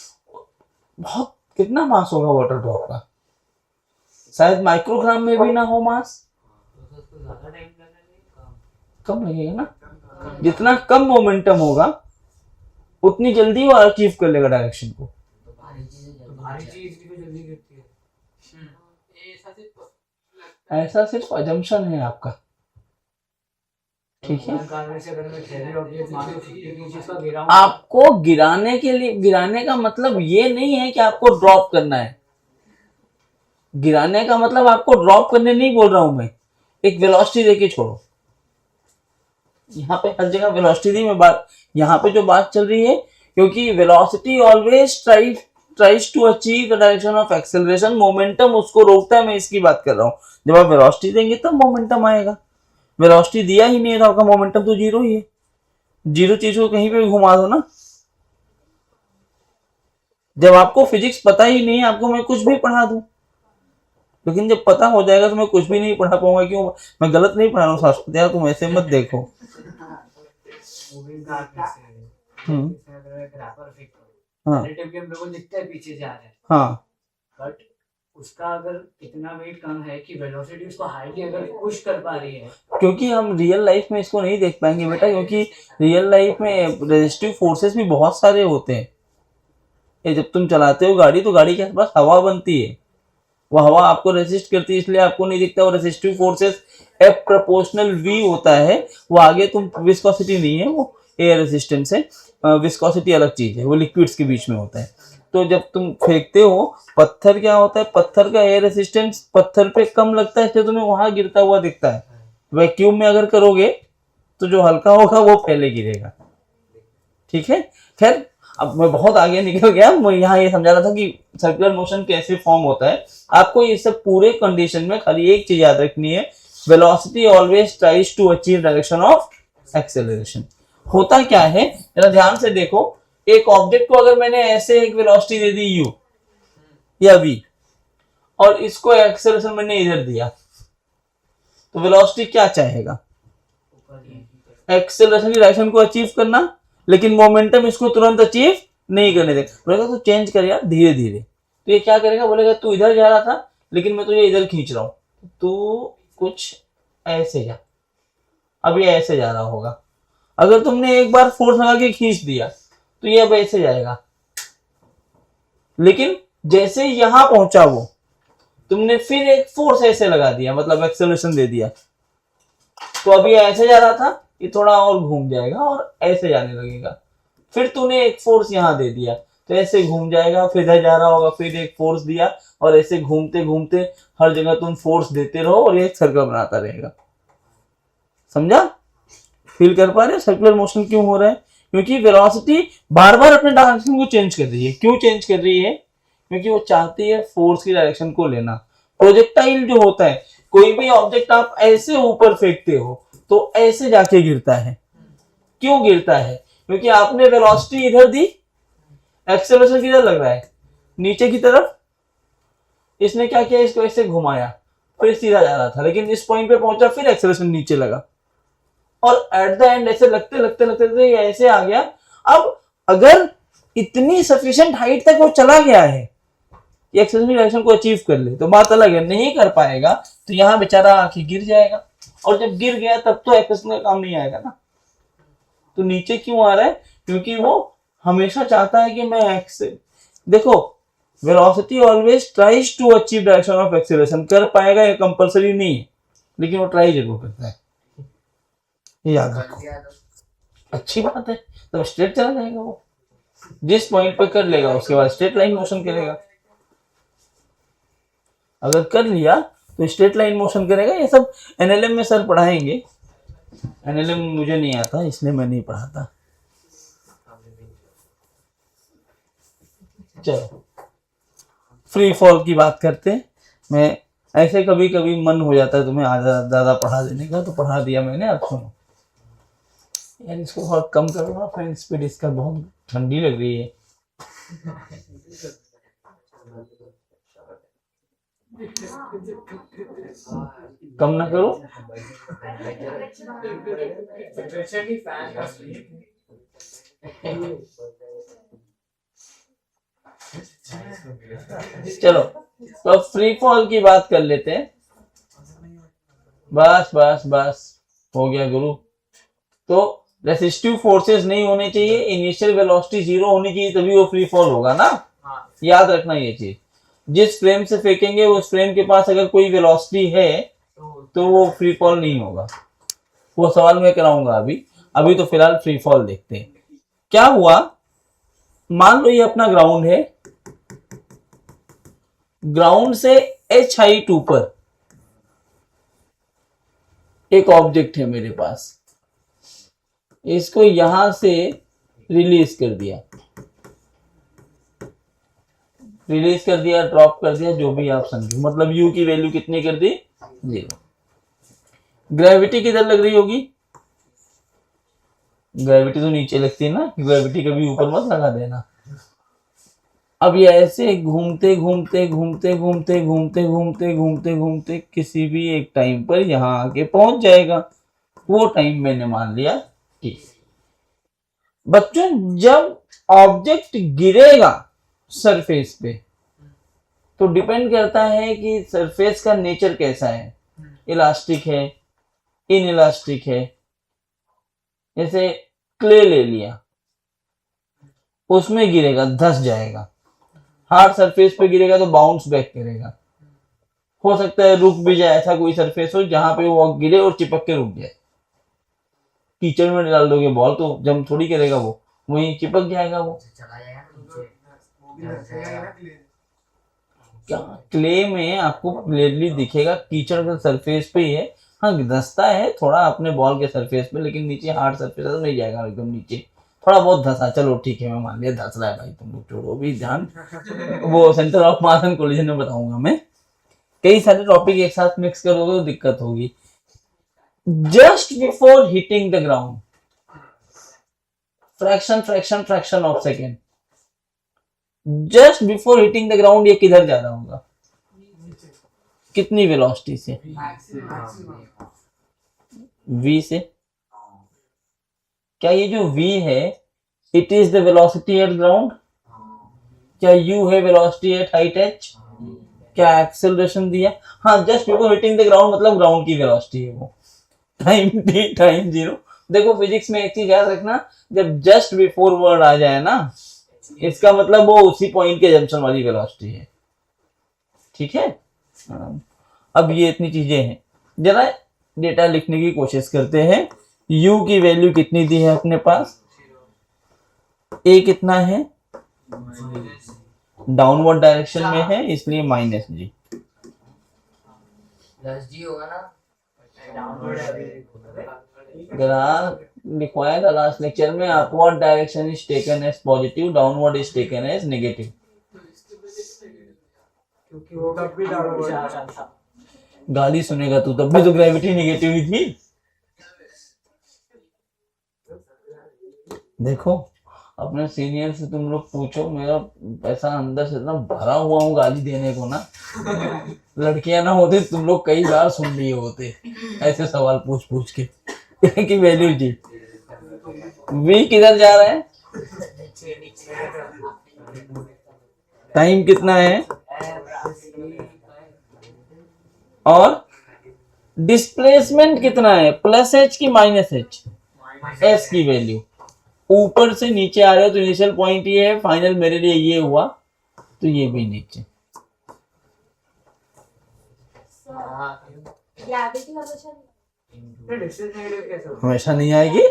बहुत कितना मास होगा वाटर ड्रॉप का, शायद माइक्रोग्राम में भी ना हो मास। कम लगेगा ना। जितना कम मोमेंटम होगा उतनी जल्दी वो अचीव कर लेगा डायरेक्शन को। भारी चीज भी तो जल्दी गिरती है। ऐसा सिर्फ अजम्पशन है आपका, ठीक है। आपको गिराने के लिए, गिराने का मतलब ये नहीं है कि आपको ड्रॉप करना है। गिराने का मतलब आपको ड्रॉप करने नहीं बोल रहा हूं मैं, एक वेलोसिटी देके छोड़ो। यहाँ पे हर जगह वेलोसिटी दी मैं बात, यहाँ पे जो बात चल रही है, क्योंकि velocity always tries to achieve the direction of acceleration. Momentum उसको रोकता है, मैं इसकी बात कर रहा हूँ। जब आप वेलोसिटी देंगे तब मोमेंटम आएगा। वेलोसिटी दिया ही नहीं है तो आपका मोमेंटम तो जीरो ही है। जीरो चीज को कहीं पे भी घुमा दो ना। जब आपको फिजिक्स पता ही नहीं है, आपको मैं कुछ भी पढ़ा दूं, लेकिन जब पता हो जाएगा तो मैं कुछ भी नहीं पढ़ा पाऊंगा। क्यों? मैं गलत नहीं पढ़ा रहा हूँ शास्त्र, तुम ऐसे मत देखो। मूविंग कार में से हम्म। इसमें अगर एक रैपर फिट हो हाँ रिलेटिव गेम लोगों को दिखता है पीछे जा रहे हैं, हाँ बट उसका अगर इतना वेट कम है कि वेलोसिटी उसको हाईली अगर पुश कर पा रही है, क्योंकि हम रियल लाइफ में इसको नहीं देख पाएंगे बेटा, क्योंकि रियल लाइफ में रेजिस्टिव फोर्सेस भी बहुत सारे होते हैं। ये जब तुम चलाते हो गाड़ी तो गाड़ी के आसपास हवा बनती है, वो हवा आपको रेसिस्ट करती है, इसलिए आपको नहीं दिखता। वो resistive forces f proportional v होता है, वो आगे तुम विस्कोसिटी नहीं है, वो एयर रेजिस्टेंस है। विस्कोसिटी अलग चीज है, वो लिक्विड्स के बीच में होता है। तो जब तुम फेंकते हो पत्थर, क्या होता है, पत्थर का एयर रेसिस्टेंस पत्थर पे कम लगता है, इसलिए तुम्हें वहां गिरता हुआ दिखता है। वैक्यूम में अगर करोगे तो जो हल्का होगा वो पहले गिरेगा। ठीक है, खैर अब मैं बहुत आगे निकल गया। मैं यहाँ ये समझा रहा था कि सर्कुलर मोशन कैसे फॉर्म होता है। आपको ये सब पूरे कंडीशन में खाली एक चीज याद रखनी है, velocity always tries to achieve direction of acceleration. होता क्या है, जरा ध्यान से देखो, एक ऑब्जेक्ट को अगर मैंने ऐसे एक वेलोसिटी दे दी u या v, और इसको एक्सेलरेशन मैंने इधर दिया, तो वेलोसिटी क्या चाहेगा, एक्सेलरेशन की डायरेक्शन को अचीव करना, लेकिन मोमेंटम इसको तुरंत अचीव नहीं करने देगा। बोलेगा तो चेंज कर यार धीरे धीरे, तो ये क्या करेगा, बोलेगा तू इधर जा रहा था लेकिन मैं तुझे इधर खींच रहा हूं, तू कुछ ऐसे जा, अब ये ऐसे जा रहा होगा। अगर तुमने एक बार फोर्स लगा के खींच दिया तो ये अब ऐसे जाएगा, लेकिन जैसे यहां पहुंचा वो, तुमने फिर एक फोर्स ऐसे लगा दिया, मतलब एक्सेलरेशन दे दिया, तो अभी ऐसे जा रहा था, ये थोड़ा और घूम जाएगा और ऐसे जाने लगेगा। फिर तूने एक फोर्स यहाँ दे दिया तो ऐसे घूम जाएगा, फिर इधर जा रहा होगा, फिर एक फोर्स दिया और ऐसे घूमते घूमते हर जगह तुम फोर्स देते रहो और ये एक सर्कल बनाता रहेगा। समझा? फील कर पा रहे हो सर्कुलर मोशन क्यों हो रहा है? क्योंकि वेलोसिटी बार बार अपने डायरेक्शन को चेंज कर रही है। क्यों चेंज कर रही है? क्योंकि वो चाहती है फोर्स की डायरेक्शन को लेना। प्रोजेक्टाइल जो होता है, कोई भी ऑब्जेक्ट आप ऐसे ऊपर फेंकते हो तो ऐसे जाके गिरता है। क्यों गिरता है? क्योंकि आपने वेलोसिटी इधर दी, एक्सेलरेशन किधर लग रहा है, नीचे की तरफ। इसने क्या किया, इसको ऐसे घुमाया, फिर सीधा जा रहा था, लेकिन इस पॉइंट पे पहुंचा, फिर एक्सेलरेशन नीचे लगा और एट द एंड ऐसे लगते लगते लगते ऐसे आ गया। अब अगर इतनी सफिशिएंट हाइट तक वो चला गया है कि एक्सेलरेशन डायरेक्शन को अचीव कर ले, तो बात अलग है। नहीं कर पाएगा तो यहाँ बेचारा आके गिर जाएगा, और जब गिर गया तब तो एक्सेलरेशन का काम नहीं आएगा ना। तो नीचे क्यों आ रहा है? क्योंकि वो हमेशा चाहता है कि मैं देखो, velocity always tries to achieve direction of acceleration. कर पाएगा ये कंपलसरी नहीं है, लेकिन वो ट्राई जरूर करता है, ये याद रखो। अच्छी बात है, तो स्ट्रेट चला जाएगा वो, जिस पॉइंट पे कर लेगा उसके बाद स्ट्रेट लाइन मोशन करेगा। अगर कर लिया तो स्ट्रेट लाइन मोशन करेगा। ये सब एनएलएम में सर पढ़ाएंगे। एनएलएम मुझे नहीं आता, इसलिए मैं नहीं पढ़ाता। चलो फ्री फॉल की बात करते हैं। मैं ऐसे कभी कभी मन हो जाता है तुम्हें ज़्यादा पढ़ा देने का, तो पढ़ा दिया मैंने। अब सुनो यार, इसको बहुत कम करो ना फ्रेंड, स्पीड इसका बहुत ठंडी लग रही है। कम ना करो। चलो तो फ्री फॉल की बात कर लेते हैं। बस बस बस हो गया गुरु। तो रेसिस्टिव फोर्सेस नहीं होने चाहिए, इनिशियल वेलोसिटी 0 होनी चाहिए, तभी वो फ्री फॉल होगा ना। याद रखना ये चीज। जिस फ्रेम से फेंकेंगे उस फ्रेम के पास अगर कोई वेलोसिटी है तो वो फ्री फॉल नहीं होगा। वो सवाल मैं कराऊंगा अभी तो फिलहाल फ्री फॉल देखते हैं। क्या हुआ, मान लो ये अपना ग्राउंड है, ग्राउंड से h हाइट ऊपर एक ऑब्जेक्ट है मेरे पास, इसको यहां से रिलीज कर दिया, ड्रॉप कर दिया, जो भी आप समझो। मतलब u की वैल्यू कितनी कर दी, 0। ग्रेविटी किधर लग रही होगी? ग्रेविटी तो नीचे लगती है ना, ग्रेविटी कभी ऊपर मत लगा देना। अब ये ऐसे घूमते घूमते घूमते घूमते घूमते घूमते घूमते घूमते किसी भी एक टाइम पर यहाँ आके पहुंच जाएगा। वो टाइम मैंने मान लिया कि बच्चों जब ऑब्जेक्ट गिरेगा सरफेस पे तो डिपेंड करता है कि सरफेस का नेचर कैसा है, इलास्टिक है, इन इलास्टिक है। जैसे क्ले ले लिया, उसमें गिरेगा धंस जाएगा, हार्ड सरफेस पे गिरेगा तो बाउंस बैक करेगा। हो सकता है रुक भी जाए, ऐसा कोई सरफेस हो जहां पे वो गिरे और चिपक के रुक जाए। कीचड़ में डाल दोगे बॉल तो जम थोड़ी करेगा, वो वहीं चिपक जाएगा। वो चला जाएगा नीचे। क्या क्ले में आपको क्लियरली दिखेगा, कीचड़ का सरफेस पे ही है। हाँ धंसता है थोड़ा अपने बॉल के सरफेस पे, लेकिन नीचे हार्ड सरफेस तो नहीं जाएगा एकदम नीचे, थोड़ा बहुत धंसा। चलो ठीक है मैं मान लिया धंस रहा है भाई, तुम लोग छोड़ो भी ध्यान। वो centre of mass and collision में बताऊंगा मैं। कई सारे टॉपिक एक साथ मिक्स करोगे तो दिक्कत होगी। Just before hitting the ground, fraction of second, just before hitting the ground ये किधर जा रहा होगा, कितनी वेलोसिटी से? v से। क्या ये जो v है it is the velocity at ground? क्या u है वेलोसिटी एट हाइट h? क्या एक्सेलरेशन दिया? हाँ just before hitting the ground मतलब ग्राउंड की वेलोसिटी है वो, टाइम t टाइम 0। देखो फिजिक्स में एक चीज याद रखना, जब जस्ट बिफोर वर्ड आ जाए ना इसका मतलब वो उसी पॉइंट के जंक्शन वाली वेलोसिटी है। ठीक है, अब ये इतनी चीजें हैं, जरा डेटा लिखने की कोशिश करते हैं। u की वैल्यू कितनी दी है अपने पास? a कितना है? डाउनवर्ड डायरेक्शन में है इसलिए -g। प्लस जी होगा ना। लिखवाया था लास्ट लेक्चर में, upward direction is taken as positive, downward is taken as negative. क्योंकि वो तब भी डाउनवर्ड था। गाली सुनेगा तू, तब भी तो ग्रेविटी नेगेटिव ही थी। देखो अपने सीनियर से तुम लोग पूछो, मेरा पैसा अंदर से इतना भरा हुआ हूँ गाली देने को ना, लड़कियां ना होते तुम लोग कई बार सुन लिए होते ऐसे सवाल पूछ पूछ के। की वैल्यू जी, v किधर जा रहा है? टाइम कितना है? और डिस्प्लेसमेंट कितना है? +h की -h? s की वैल्यू। ऊपर से नीचे आ रहे हो तो इनिशियल पॉइंट ये है, फाइनल मेरे लिए ये हुआ तो ये भी नीचे। ग्रेविटी हमेशा नहीं आएगी।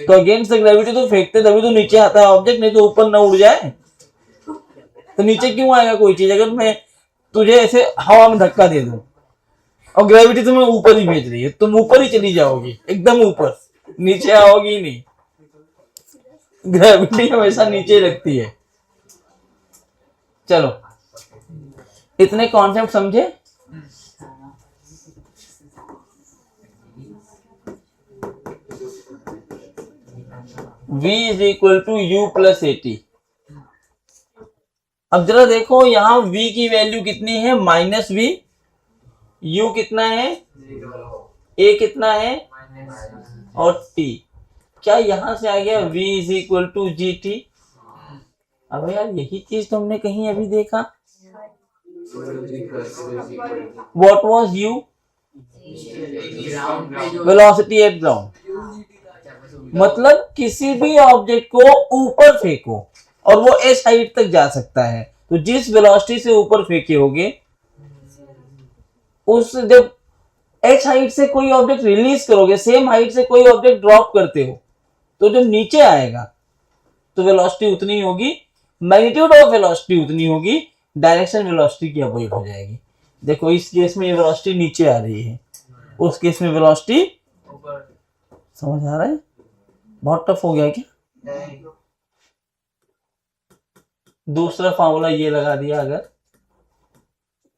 तो अगेंस्ट द ग्रेविटी तो फेंकते तभी तो नीचे आता है ऑब्जेक्ट, नहीं तो ऊपर ना उड़ जाए। तो नीचे क्यों आएगा कोई चीज? अगर मैं तुझे ऐसे हवा में धक्का दे दूं और ग्रेविटी तुम्हें ऊपर ही भेज रही है, तुम ऊपर ही चली जाओगी, एकदम ऊपर, नीचे आओगी नहीं। ग्रेविटी हमेशा नीचे रखती है। चलो इतने कॉन्सेप्ट समझे? v is equal to u plus at। अब जरा देखो यहां v की वैल्यू कितनी है? -v। u कितना है? a कितना है? और t। क्या यहां से आ गया v is equal to gt? अब यार यही चीज तुमने कहीं अभी देखा। What was u? Velocity at ground. मतलब किसी भी ऑब्जेक्ट को ऊपर फेंको और वो s हाइट तक जा सकता है, तो जिस वेलोसिटी से ऊपर फेंके होगे उस जब h हाइट से कोई ऑब्जेक्ट रिलीज करोगे, सेम हाइट से कोई ऑब्जेक्ट ड्रॉप करते हो, तो जब नीचे आएगा तो वेलोसिटी उतनी होगी, मैग्नीट्यूड ऑफ वेलोसिटी उतनी होगी, डायरेक्शन वेलोसिटी की अपोजिट हो जाएगी। देखो इस केस में वेलोसिटी नीचे आ रही है, उस केस में वेलोसिटी समझ आ रहा है? बहुत टफ हो गया क्या? दूसरा फॉर्मूला ये लगा दिया। अगर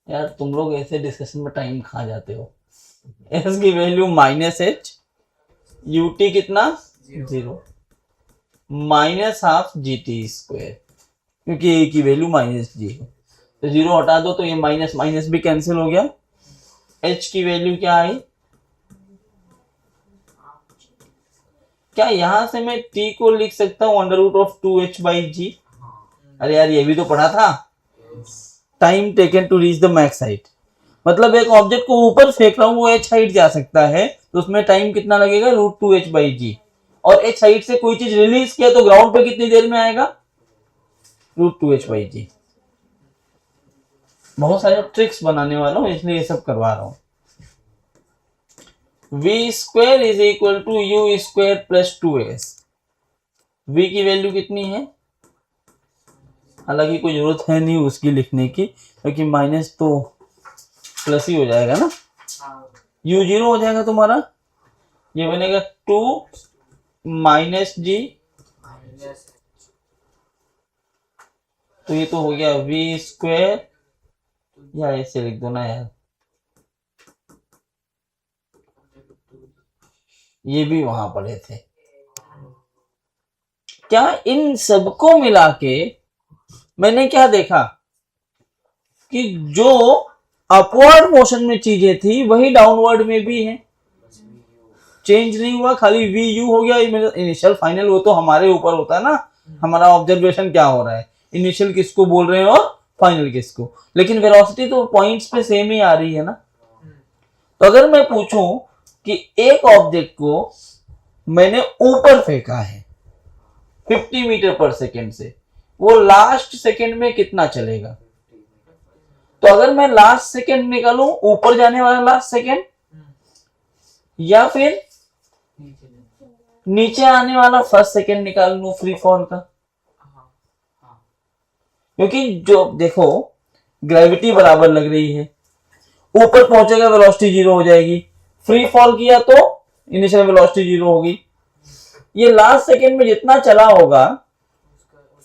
यार तुम लोग ऐसे डिस्कशन में टाइम खा जाते हो। s की वैल्यू -h, ut कितना 0, -12 gt², क्योंकि a की वैल्यू -g है। तो 0 हटा दो तो ये माइनस माइनस भी कैंसिल हो गया। h की वैल्यू क्या आई? क्या यहां से मैं t को लिख सकता हूं √2h/g? अरे यार ये भी तो पढ़ा था, time taken to reach the max height. मतलब एक ऑब्जेक्ट को ऊपर फेंक रहा हूं, वो h हाइट जा सकता है, तो उसमें टाइम कितना लगेगा? √2h/g। और h हाइट से कोई चीज रिलीज किया तो ग्राउंड पे कितनी देर में आएगा? √2h/g। बहुत सारे ट्रिक्स बनाने वाला हूं, इसलिए ये सब करवा रहा हूं। v² is equal to u² plus 2s। v की वैल्यू कितनी है? हालांकि कोई जरूरत है नहीं उसकी लिखने की, क्योंकि माइनस तो प्लस ही हो जाएगा ना, u 0 हो जाएगा तुम्हारा, ये बनेगा 2 माइनस g, तो ये तो हो गया v², या ऐसे लिख दो ना यार, ये भी वहां पढ़े थे। क्या इन सबको मिला के मैंने क्या देखा कि जो अपवर्ड मोशन में चीजें थी वही डाउनवर्ड में भी है, चेंज नहीं हुआ, खाली वी यू हो गया। इनिशियल फाइनल वो तो हमारे ऊपर होता है ना, हमारा ऑब्जर्वेशन क्या हो रहा है, इनिशियल किसको बोल रहे हैं और फाइनल किसको, लेकिन वेलोसिटी तो पॉइंट्स पे सेम ही आ रही है ना। तो अगर मैं पूछूं कि एक ऑब्जेक्ट को मैंने ऊपर फेंका है 50 मीटर पर सेकेंड से, वो लास्ट सेकेंड में कितना चलेगा? तो अगर मैं लास्ट सेकेंड निकालूं, ऊपर जाने वाला लास्ट सेकेंड, या फिर नीचे आने वाला फर्स्ट सेकेंड निकाल लूं फ्री फॉल का, क्योंकि जो देखो ग्रेविटी बराबर लग रही है, ऊपर पहुंचेगा वेलोसिटी 0 हो जाएगी, फ्री फॉल किया तो इनिशियल वेलोसिटी 0 होगी। ये लास्ट सेकेंड में जितना चला होगा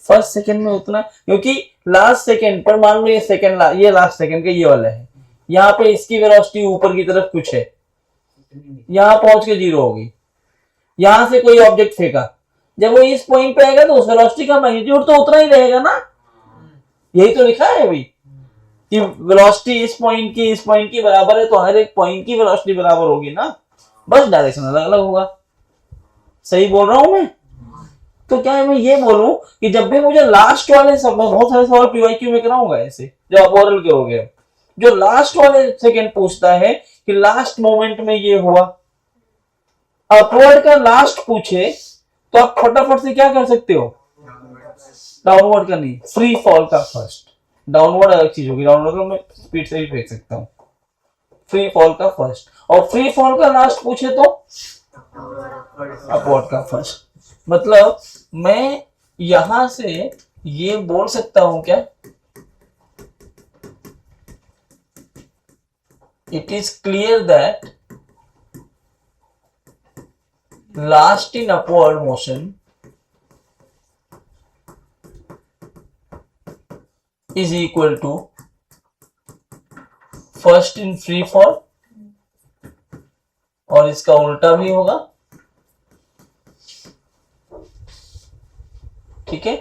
फर्स्ट सेकेंड में उतना, क्योंकि लास्ट सेकेंड पर मान लो ये सेकेंड, ये लास्ट सेकेंड का ये वाला है, यहाँ पे इसकी वेलोसिटी ऊपर की तरफ कुछ है, यहाँ पहुंच के 0 होगी। यहां से कोई ऑब्जेक्ट फेंका, जब वो इस पॉइंट पे आएगा तो उस वेलोसिटी का मैग्नीट्यूड तो उतना ही रहेगा ना, यही तो लिखा है अभी कि वेलोसिटी इस पॉइंट की बराबर है, तो हर एक पॉइंट की वेलोसिटी बराबर होगी ना, बस डायरेक्शन अलग अलग होगा। सही बोल रहा हूं मैं? तो क्या है मैं ये बोलूं कि जब भी मुझे लास्ट वाले सब, मैं बहुत सारे सवाल पीवाईक्यू में कराऊंगा ऐसे जब आप ओरल के हो गए, जो लास्ट वाले सेकंड पूछता है कि लास्ट मोमेंट में ये हुआ, अपवर्ड का लास्ट पूछे तो आप फटाफट से क्या कर सकते हो? डाउनवर्ड का नहीं, फ्री फॉल का फर्स्ट। डाउनवर्ड अलग चीज होगी, डाउनवर्ड का मैं स्पीड से भी फेंक सकता हूं, फ्री फॉल का फर्स्ट। और फ्री फॉल का लास्ट पूछे तो अपवर्ड का फर्स्ट। मतलब मैं यहां से ये बोल सकता हूं क्या, it is clear that last in upward motion is equal to first in free fall, और इसका उल्टा भी होगा। ठीक है,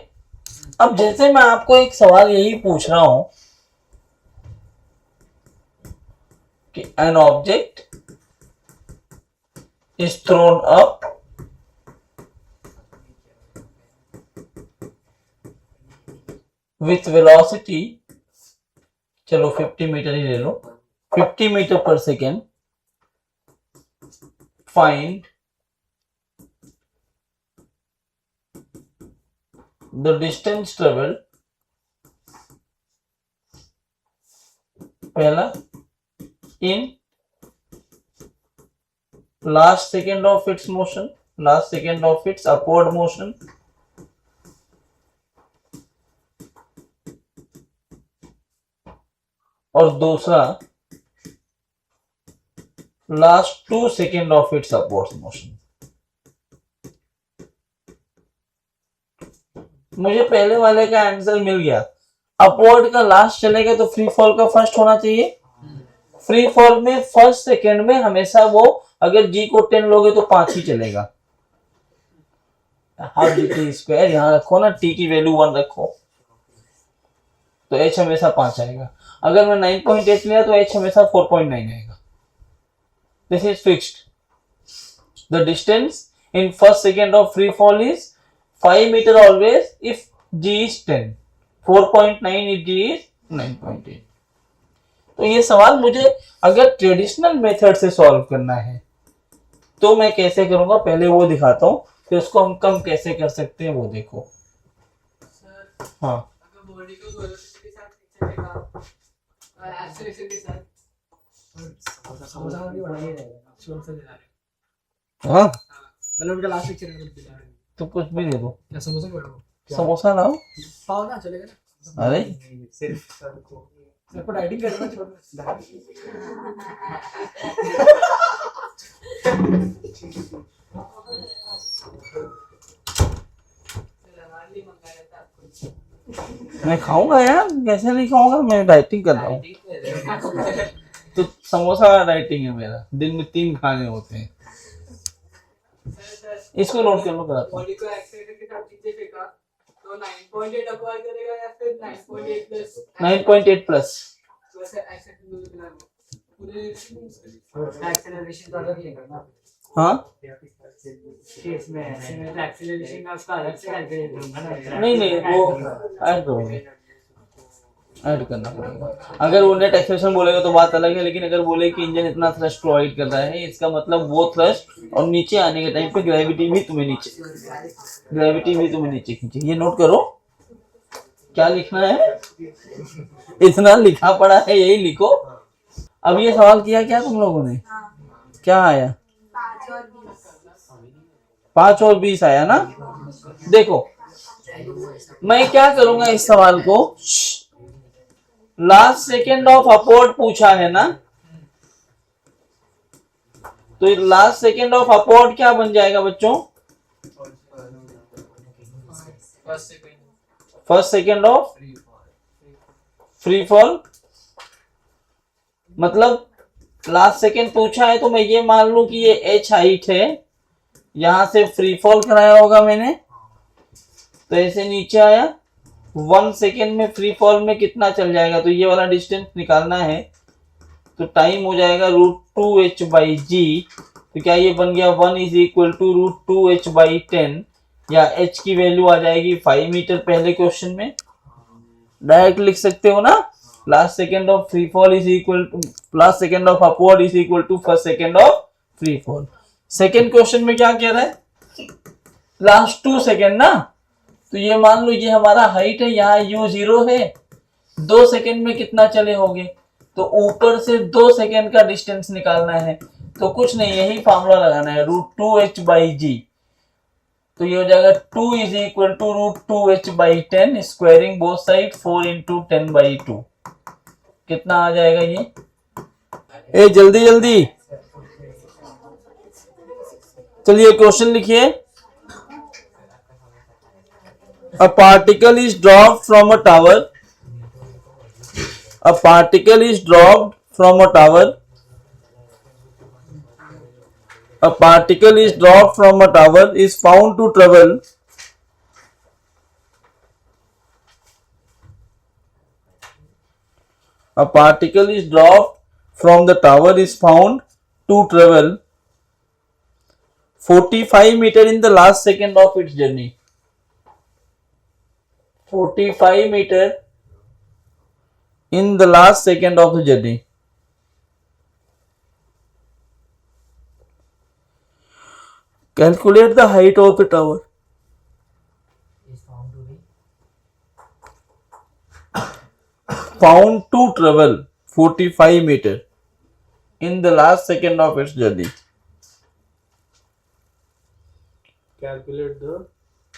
अब जैसे मैं आपको एक सवाल यही पूछ रहा हूं कि an object is thrown up with velocity, चलो 50 मीटर ही ले लो, 50 मीटर पर second, find the distance traveled, पहला in last second of its motion, last second of its upward motion, और दूसरा last 2 second of its upward motion। मुझे पहले वाले का आंसर मिल गया, अपवर्ड का लास्ट चलेगा तो फ्री फॉल का फर्स्ट होना चाहिए। फ्री फॉल में फर्स्ट सेकेंड में हमेशा वो, अगर जी को 10 लोगे तो 5 ही चलेगा। हाफ जी टी स्क्वायर यहां रखो ना, टी की वैल्यू 1 रखो। तो h हमेशा 5 आएगा। अगर मैं 9.8 लिया तो h हमेशा 4.9 आएगा। This is fixed. The distance in first second of free fall is 5 metre always if g is 10, 4.9 if g is 9.8। तो ये सवाल मुझे अगर ट्रेडिशनल मेथड से सॉल्व करना है तो मैं कैसे करूंगा, पहले वो दिखाता हूँ, फिर उसको हम कम कैसे कर सकते हैं वो देखो। हाँ अगर बॉडी को वेलोसिटी के साथ चलेगा और एक्सेलरेशन के साथ समोसा भी बड़ा ही रहेगा। शुरू से दिला रहे हाँ मतलब उनका लास्ट लेक्चर में दिला रहे तो कुछ भी दे दो, क्या समोसा बड़ा समोसा लाओ। पाओ ना चलेगा ना। अरे सिर्फ सर को सबको डाइटिंग करना छोड़ना। रवाली मंगाया था आपको। मैं खाऊंगा यार, कैसे नहीं खाऊंगा, मैं डाइटिंग कर रहा हूँ। तो समोसा डाइटिंग है मेरा, दिन में 3 खाने होते हैं। इसको नोट कर लो, कराता हूँ। बॉडी को एक्सेलरेटर के साथ नीचे फेंका तो 9.8 अक्वायर करेगा या फिर 9.8 प्लस 9.8 प्लस। प्लस एक्सेलरेशन दो दिला पूरे उसका एक्सेलरेशन तो अलग लेगा ना। हाँ इसमें एक्सेलरेशन का उसका अलग से कैलकुलेट होगा ना। नहीं वो ऐड करोगे, ऐड करना पड़ेगा। अगर वो नेट एक्सेलरेशन बोलेगा तो बात अलग है, लेकिन अगर बोले कि इंजन इतना थ्रस्ट प्रोवाइड कर रहा है, इसका मतलब वो थ्रस्ट और नीचे आने के टाइम पे ग्रेविटी भी तुम्हें नीचे खींचे। ये नोट करो, क्या लिखना है, इतना लिखा पड़ा है यही लिखो। अब ये सवाल किया क्या तुम लोगों ने, क्या आया? 5 और 20 आया ना। देखो मैं क्या करूंगा इस सवाल को, लास्ट सेकेंड ऑफ अपवर्ड पूछा है ना, तो लास्ट सेकेंड ऑफ अपवर्ड क्या बन जाएगा बच्चों? First second of free fall. मतलब लास्ट सेकेंड पूछा है तो मैं ये मान लूं कि ये h हाइट है, यहां से फ्री फॉल कराया होगा मैंने, तो ऐसे नीचे आया। 1 सेकेंड में फ्री फॉल में कितना चल जाएगा, तो ये वाला डिस्टेंस निकालना है, तो टाइम हो जाएगा √2h/g। तो क्या ये बन गया 1 = √2h/10, या h की वैल्यू आ जाएगी 5 मीटर पहले क्वेश्चन में। डायरेक्ट लिख सकते हो ना, last second of free fall is equal to last second of upward is equal to first second of free fall. Second question में क्या कह रहा है, लास्ट 2 सेकेंड ना, तो ये मान लो ये हमारा हाइट है, यहाँ u0 है, 2 सेकेंड में कितना चले होगे, तो ऊपर से 2 सेकेंड का डिस्टेंस निकालना है। तो कुछ नहीं, यही फॉर्मूला लगाना है, √2h/g। तो ये हो जाएगा 2 = √2h/10, स्क्वायरिंग बोथ साइड 4 × 10/2। कितना आ जाएगा ये? ए जल्दी जल्दी चलिए क्वेश्चन लिखिए। A particle is dropped from a tower. A particle is dropped from a tower. A particle is dropped from a tower is found to travel. A particle is dropped from the tower is found to travel 45 meter in the last second of its journey. 45 meter in the last second of the journey. Calculate the height of the tower. is found to be Found to travel 45 meter in the last second of its journey. Calculate the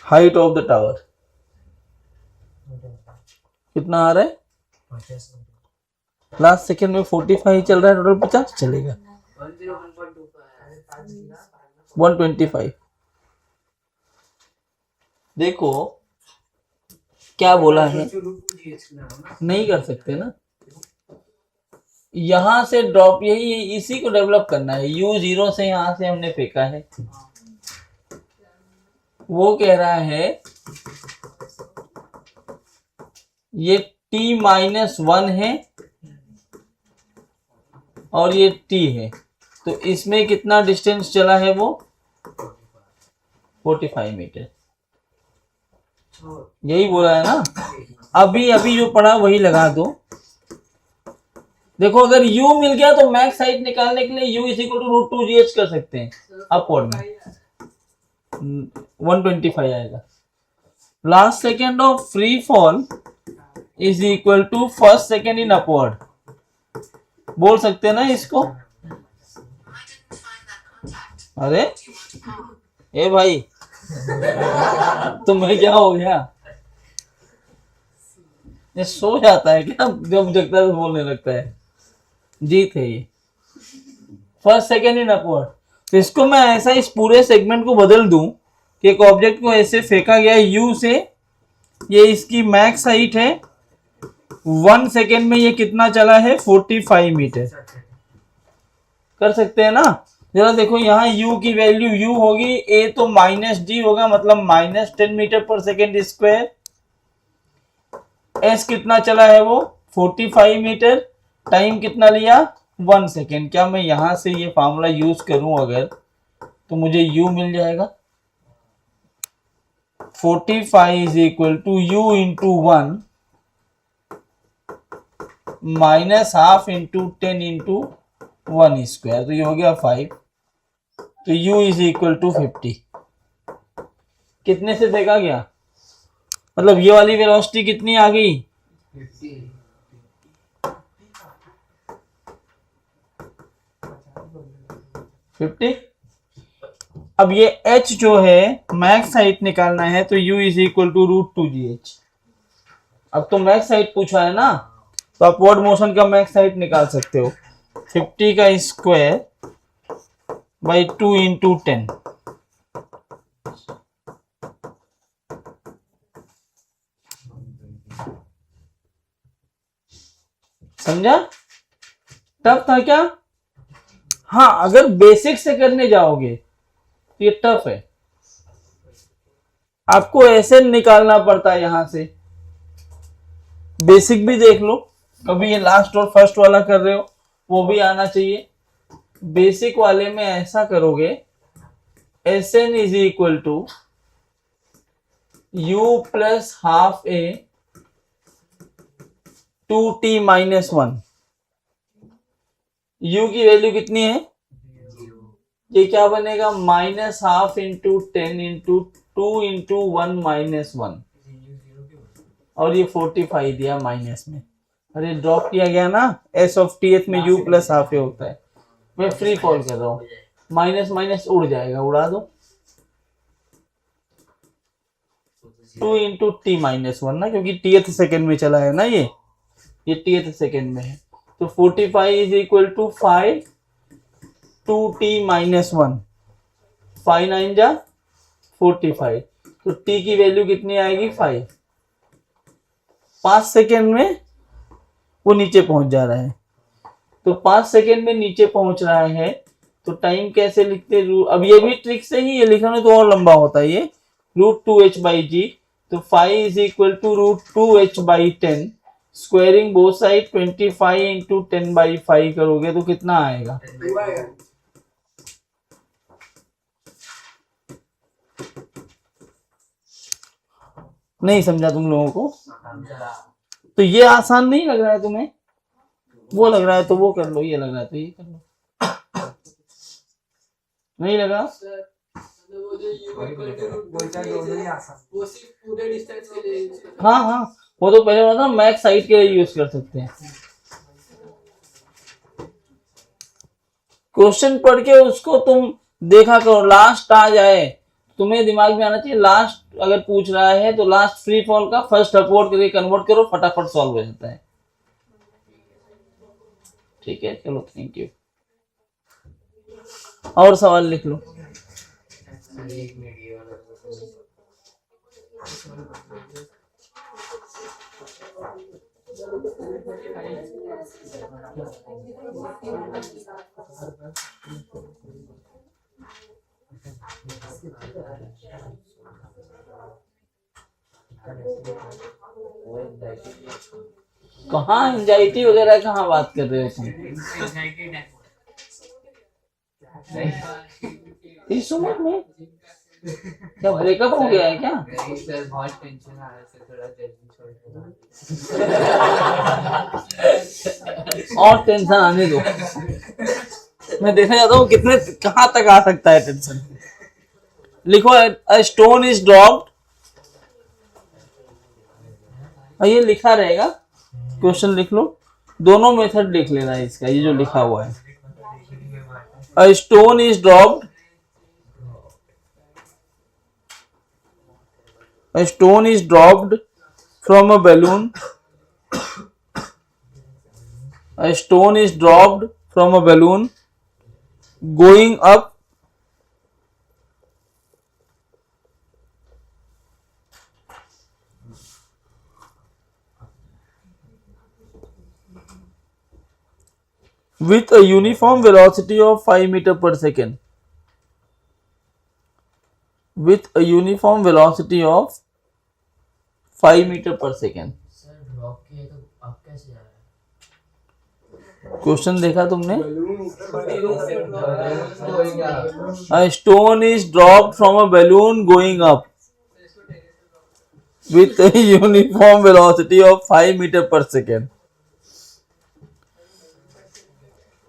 Height of the tower. कितना आ रहा है? 50 last second में 45 चल रहा है, total 50 चलेगा। 125। देखो क्या बोला है, नहीं कर सकते ना, यहां से ड्रॉप, यही इसी को डेवलप करना है। u0 से यहां से हमने फेंका है, वो कह रहा है ये t-1 है और ये t है, तो इसमें कितना डिस्टेंस चला है वो 45 मीटर। यही बोला है ना, अभी अभी जो पढ़ा वही लगा दो। देखो अगर u मिल गया तो मैक्स हाइट निकालने के लिए u is equal to √2gh कर सकते हैं, अपवर्ड में 125 आएगा। Last second of free fall is equal to first second in upward, बोल सकते हैं ना इसको। अरे ए भाई तुम्हें क्या हो गया, ये सो जाता है क्या जब जगता है तो बोलने लगता है। जीत है ये, फर्स्ट सेकेंड इन अपवर्ड। तो इसको मैं ऐसा इस पूरे सेगमेंट को बदल दूं कि एक ऑब्जेक्ट को ऐसे फेंका गया है u से, ये इसकी मैक्स हाइट है, 1 सेकेंड में ये कितना चला है 45 मीटर। कर सकते हैं ना, जरा देखो यहाँ u की वैल्यू u होगी, a तो -d होगा मतलब -10 मीटर पर सेकेंड स्क्वायर, s कितना चला है वो 45 मीटर, टाइम कितना लिया 1 सेकेंड। क्या मैं यहां से ये फॉर्मूला यूज करूं अगर, तो मुझे u मिल जाएगा 45 is equal to u into 1 minus half into 10 into 1 square, तो ये हो गया 5, तो u इज इक्वल टू 50। कितने से देखा गया, मतलब ये वाली वेलोसिटी कितनी आ गई 50। अब ये h जो है मैक्स हाइट निकालना है, तो u is equal to √2gh। अब तो मैक्स हाइट पूछा है ना, तो अपवर्ड मोशन का मैक्स हाइट निकाल सकते हो, 50 का स्क्वायर बाई 2 इंटू 10। समझा, टफ था क्या। हाँ अगर बेसिक से करने जाओगे तो ये टफ है, आपको ऐसे निकालना पड़ता है यहां से। बेसिक भी देख लो, कभी ये लास्ट और फर्स्ट वाला कर रहे हो वो भी आना चाहिए। बेसिक वाले में ऐसा करोगे, Sn is equal to u plus half a 2t-1। u की वैल्यू कितनी है, ये क्या बनेगा minus half into 10 into 2 into 1 minus 1, और ये 45 दिया माइनस में, अरे ड्रॉप किया गया ना, s ऑफ th में u प्लस हाफ ए होता है। मैं फ्री फॉल कर रहा हूँ, माइनस माइनस उड़ जाएगा, उड़ा दो 2 इंटू t-1 ना, क्योंकि tth सेकेंड में चला है ना, ये tth सेकेंड में है, तो 45 इज इक्वल टू 5 2t-1, 5 9 जा 45, तो t की वैल्यू कितनी आएगी 5। 5 सेकेंड में वो नीचे पहुंच जा रहा है, तो 5 सेकेंड में नीचे पहुंच रहा है, तो टाइम कैसे लिखते, अब ये भी ट्रिक से ही, ये लिखना तो और लंबा होता है, ये √2h/g, तो 5 is equal to √2h/10, squaring both side 25 into 10/5 करोगे तो कितना आएगा, नहीं समझा तुम लोगों को। तो ये आसान नहीं लग रहा है तुम्हें, वो लग रहा है तो वो कर लो, ये लग रहा है तो ये कर लो, नहीं लगा। वो जो u इक्वल टू वो सिर्फ पूरे डिस्टेंस के लिए यूज करते हैं। हाँ हाँ, वो तो पहले बोला था मैक्स हाइट के लिए यूज कर सकते हैं। क्वेश्चन पढ़ के उसको तुम देखा करो, लास्ट आ जाए तुम्हें दिमाग में आना चाहिए, लास्ट अगर पूछ रहा है तो लास्ट फ्री फॉल का फर्स्ट अपवर्ड करके कन्वर्ट करो, फटाफट सॉल्व हो जाता है। ठीक है चलो, थैंक यू। और सवाल लिख लो। कहाँ एंजाइटी वगैरह कहाँ बात कर रहे हो तुम? इस उम्र में क्या ब्रेकअप हो गया है क्या? नहीं सर, बहुत टेंशन आ रहा है सर, थोड़ा जल्दी छोड़ दो। और टेंशन आने दो, मैं देखना चाहता हूँ कितने कहाँ तक आ सकता है टेंशन। लिखो अ स्टोन इज ड्रॉप्ड, ये लिखा रहेगा, क्वेश्चन लिख लो, दोनों मेथड लिख लेना इसका, ये जो लिखा हुआ है। A stone is dropped, a stone is dropped from a balloon, a stone is dropped from a balloon going up with a uniform velocity of 5 meter per second, with a uniform velocity of 5 meter per second. Sir drop किया तो अब कैसे जा रहा है? Question देखा तुमने? Balloon A stone is dropped from a balloon going up with a uniform velocity of 5 meter per second.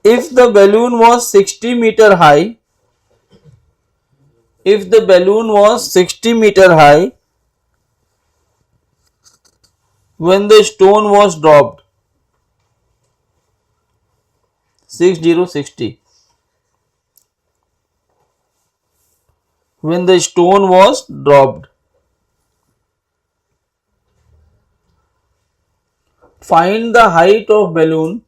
If the balloon was 60 meter high, if the balloon was 60 meter high when the stone was dropped, 60, when the stone was dropped, find the height of balloon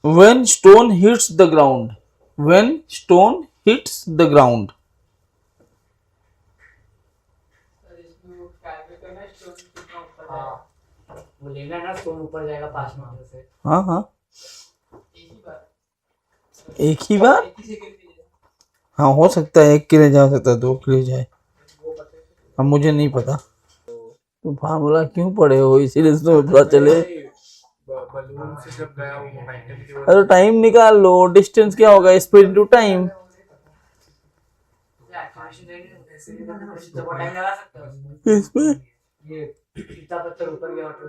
when stone hits the ground, when stone hits the ground. Sir इसमें वो calculate करना है stone कितना ऊपर है। हाँ, वो लेना है ना, स्टोन ऊपर जाएगा 5 मीटर से। हाँ हाँ, एक ही बार, एक ही बार, एक ही सेकंड के लिए। हाँ हो सकता है, एक के लिए जा सकता है, दो के लिए जाए, अब मुझे नहीं पता। तो फार्मूला क्यों पढ़े हो, इसीलिए तुम्हें पता चले। बलून से जब गया वो मोमेंटम की वजह अरे टाइम निकाल लो, डिस्टेंस क्या होगा, स्पीड इनटू टाइम। एक्टिवेशन देनी है, ऐसे ही करना है, तो वो टाइम लगा सकते हो। इसमें ये इतना पत्थर ऊपर गया वाटर,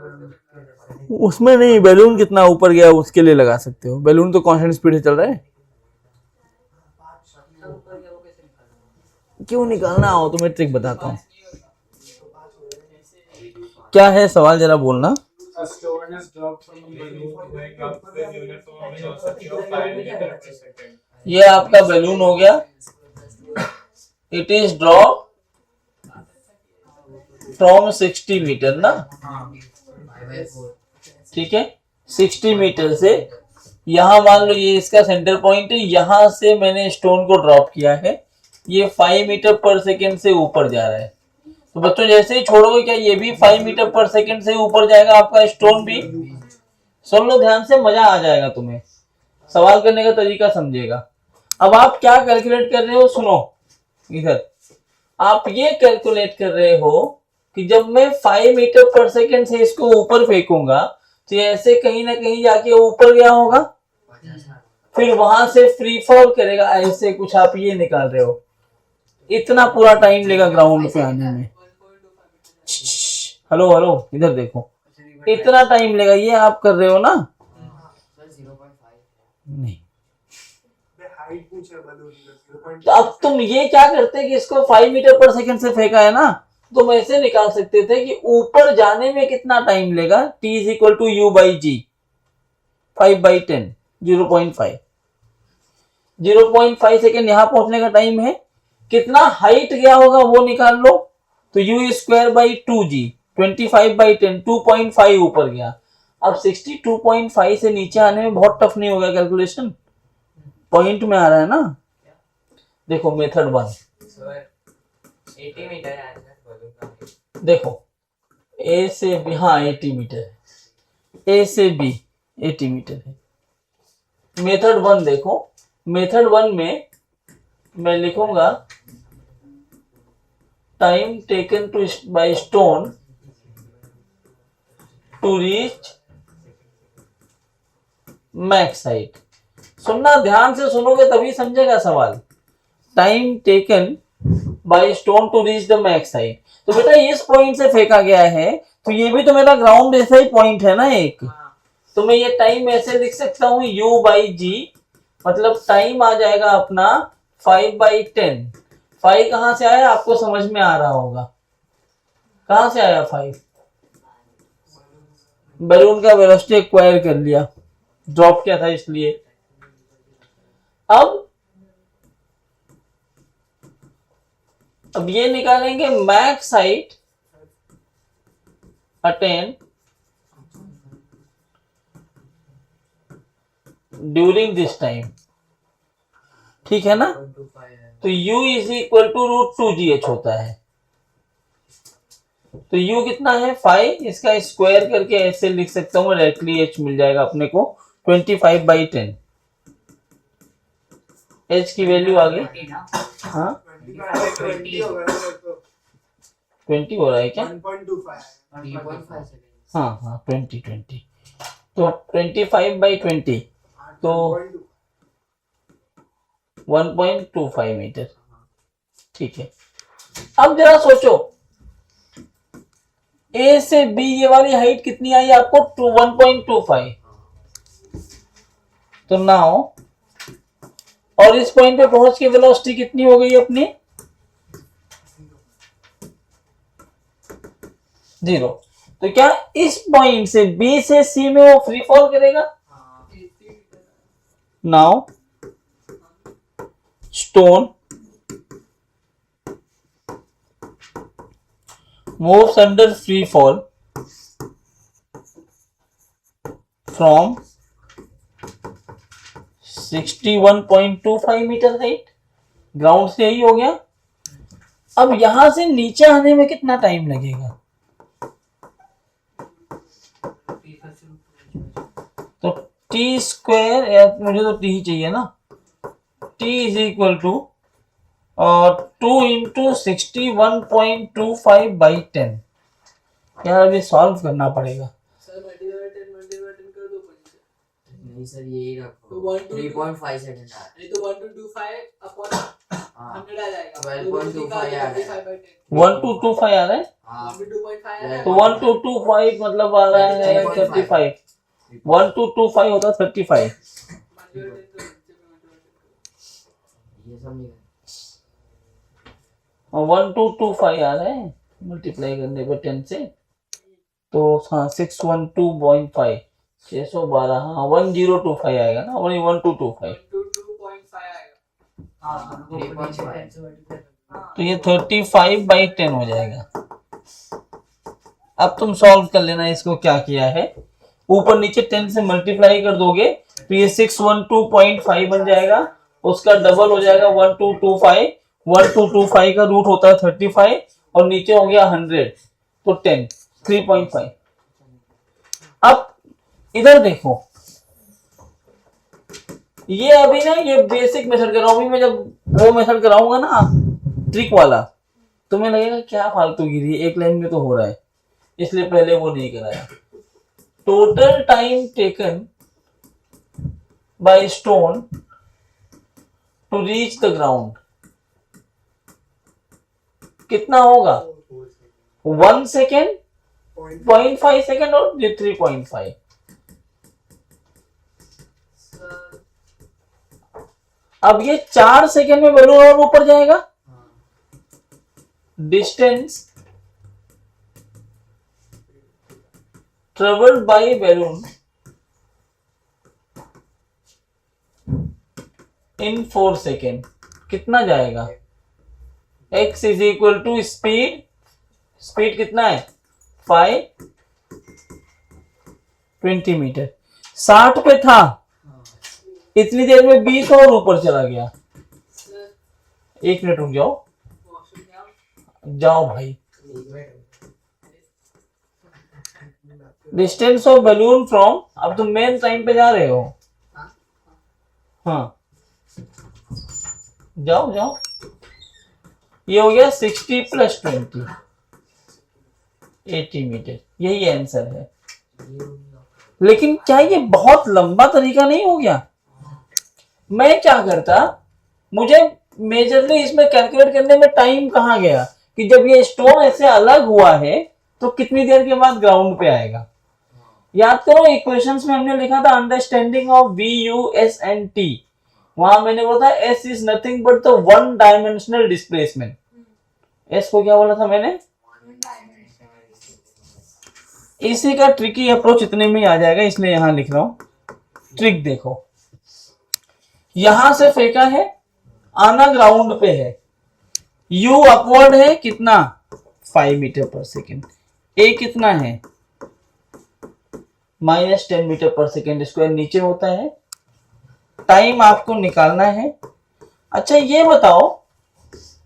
उसमें नहीं, बैलून कितना ऊपर गया उसके लिए लगा सकते हो, बैलून तो कांस्टेंट स्पीड से चल रहा है। ऊपर गया वो कैसे निकालना? क्यों निकालना हो, तुम्हें ट्रिक बताता हूँ। क्या है सवाल, जरा बोलना। A stone is dropped from a balloon going up with uniform velocity of 5 meter per second. ये आपका बैलून हो गया, it is drop from 60 metre ना, 5/4 ठीक है, 60 मीटर से यहाँ मान लो ये इसका सेंटर पॉइंट है, यहाँ से मैंने स्टोन को ड्रॉप किया है, ये 5 मीटर पर सेकेंड से ऊपर जा रहा है। तो बच्चों जैसे ही छोड़ोगे क्या ये भी 5 मीटर पर सेकेंड से ऊपर जाएगा, आपका स्टोन भी। सुन लो ध्यान से, मजा आ जाएगा तुम्हें, सवाल करने का तरीका समझेगा। अब आप क्या कैलकुलेट कर रहे हो, सुनो इधर, आप ये कैलकुलेट कर रहे हो कि जब मैं 5 मीटर पर सेकेंड से इसको ऊपर फेंकूंगा तो ये ऐसे कहीं ना कहीं जाके ऊपर गया होगा, फिर वहां से फ्री फॉल करेगा, ऐसे कुछ आप ये निकाल रहे हो। इतना पूरा टाइम लेगा ग्राउंड पे आने में। हेलो हेलो, इधर देखो, इतना टाइम लेगा, ये आप कर रहे हो ना। सर 0.5 नहीं, हाइट पूछ रहा बलून का, तो अब तुम ये क्या करते कि इसको 5 मीटर पर सेकंड से फेंका है ना, तुम ऐसे निकाल सकते थे कि ऊपर जाने में कितना टाइम लेगा, t is equal to u by g, 5/10, 0.5, 0.5 second यहाँ पहुंचने का टाइम है। कितना हाइट गया होगा वो निकाल लो, तो u स्क्वायर बाई 2g, 25/10, 2.5 ऊपर गया। अब 62.5 से नीचे आने में बहुत टफ नहीं होगा कैलकुलेशन, पॉइंट में आ रहा है ना। देखो मेथड 1, सर 80 मीटर है आंसर बलून का। देखो ए से बी, हाँ 80 मीटर है, ए से बी 80 मीटर है। मेथड 1 देखो, मेथड 1 में मैं लिखूंगा time taken to by stone to reach max height. सुनना, ध्यान से सुनोगे तभी समझेगा सवाल। Time taken by stone to reach the max height, तो बेटा इस पॉइंट से फेंका गया है, तो ये भी तो मेरा ग्राउंड ऐसा ही पॉइंट है ना एक, तो मैं ये टाइम ऐसे लिख सकता हूँ u बाई जी, मतलब टाइम आ जाएगा अपना 5/10। 5 कहां से आया आपको समझ में आ रहा होगा, कहां से आया 5? बैलून का वेलोसिटी एक्वायर कर लिया, ड्रॉप किया था इसलिए। अब ये निकालेंगे max height attain during this time, ठीक है ना? 0.25 है। तो u is equal to √2gh होता है। तो u कितना है 5, इसका स्क्वायर करके ऐसे लिख सकता हूँ डायरेक्टली, h मिल जाएगा अपने को 25/10। h की वैल्यू आ गई, 20 ना, हाँ 20 होगा ना मेरे को। 20 हो रहा है क्या? 1.25 3.5 सेकंड। हाँ हाँ 20 तो 25/20 तो 1.25 मीटर, ठीक है। अब जरा सोचो ए से बी ये वाली हाइट कितनी आई आपको 1.25, तो नाउ और इस पॉइंट पे पहुंच के वेलोसिटी कितनी हो गई अपनी 0। तो क्या इस पॉइंट से बी से सी में वो फ्री फॉल करेगा? Now stone moves under free fall from 61.25 metre height, ground से यही हो गया। अब यहां से नीचे आने में कितना टाइम लगेगा? तो टी स्क्वायर, या मुझे तो टी ही चाहिए ना, t is equal to 2 into 61.25/10। यार अभी सॉल्व करना पड़ेगा। सर मल्टीप्लाई कर दो पॉइंट से। नहीं सर यही तो रखो, 1 to 3.5 सेकंड आ नहीं तो 1 to 25 अपॉन हाँ 100 आ जाएगा। 12.25 आ रहा है। 1225 आ रहा है, हाँ 1 to 2.5 आ रहा है। तो 1225 मतलब आ रहा है 35। 1225 होता 35। ये सब नहीं और 1225 आ रहा है मल्टीप्लाई करने पर 10 से, तो हाँ 612.5 612, हाँ 1025 आएगा ना, 1225। 2.5 आएगा। हाँ, दोनों को नीचे 10 से multiply कर दो। तो ये 35/10 हो जाएगा। अब तुम सॉल्व कर लेना इसको, क्या किया है, ऊपर नीचे 10 से मल्टीप्लाई कर दोगे तो ये 612.5 बन जाएगा, उसका डबल हो जाएगा 1225। 1225 का रूट होता है 35 और नीचे हो गया 100, तो 10 3.5। अब इधर देखो, ये अभी ना ये बेसिक मेथड कर रहा हूं, अभी मैं जब वो मेथड कराऊंगा ना ट्रिक वाला, तुम्हें लगेगा क्या फालतूगिरी है, एक लाइन में तो हो रहा है, इसलिए पहले वो नहीं कराया। Total time taken by stone to reach the ground कितना होगा? 1 सेकेंड, 0.5 सेकेंड और ये 3.5। अब ये 4 सेकेंड में बैलून और ऊपर जाएगा। Distance travelled by balloon in 4 second कितना जाएगा? x is equal to speed, speed कितना है 520 मीटर। 60 पे था, इतनी देर में 20 और ऊपर चला गया। 1 मिनट रुक जाओ, जाओ भाई। डिस्टेंस ऑफ बैलून फ्रॉम, अब तुम मेन टाइम पे जा रहे हो, हाँ जाओ जाओ, ये हो गया 60 + 20 80 मीटर, यही आंसर है। लेकिन क्या ये बहुत लंबा तरीका नहीं हो गया? मैं क्या करता, मुझे मेजरली इसमें कैलकुलेट करने में टाइम कहाँ गया कि जब ये स्टोन ऐसे अलग हुआ है तो कितनी देर के बाद ग्राउंड पे आएगा। याद करो इक्वेशंस में हमने लिखा था understanding of V, U, S and T। वहां मैंने बोला था S is nothing but the one dimensional displacement. S को क्या बोला था मैंने? इसी का ट्रिकी अप्रोच इतने में ही आ जाएगा, इसलिए यहां लिख रहा हूं। ट्रिक देखो, यहां से फेंका है, आना ग्राउंड पे है, U अपवर्ड है कितना 5 मीटर/सेकेंड, A कितना है -10 मीटर/सेकेंड स्क्वायर नीचे होता है। टाइम आपको निकालना है। अच्छा ये बताओ,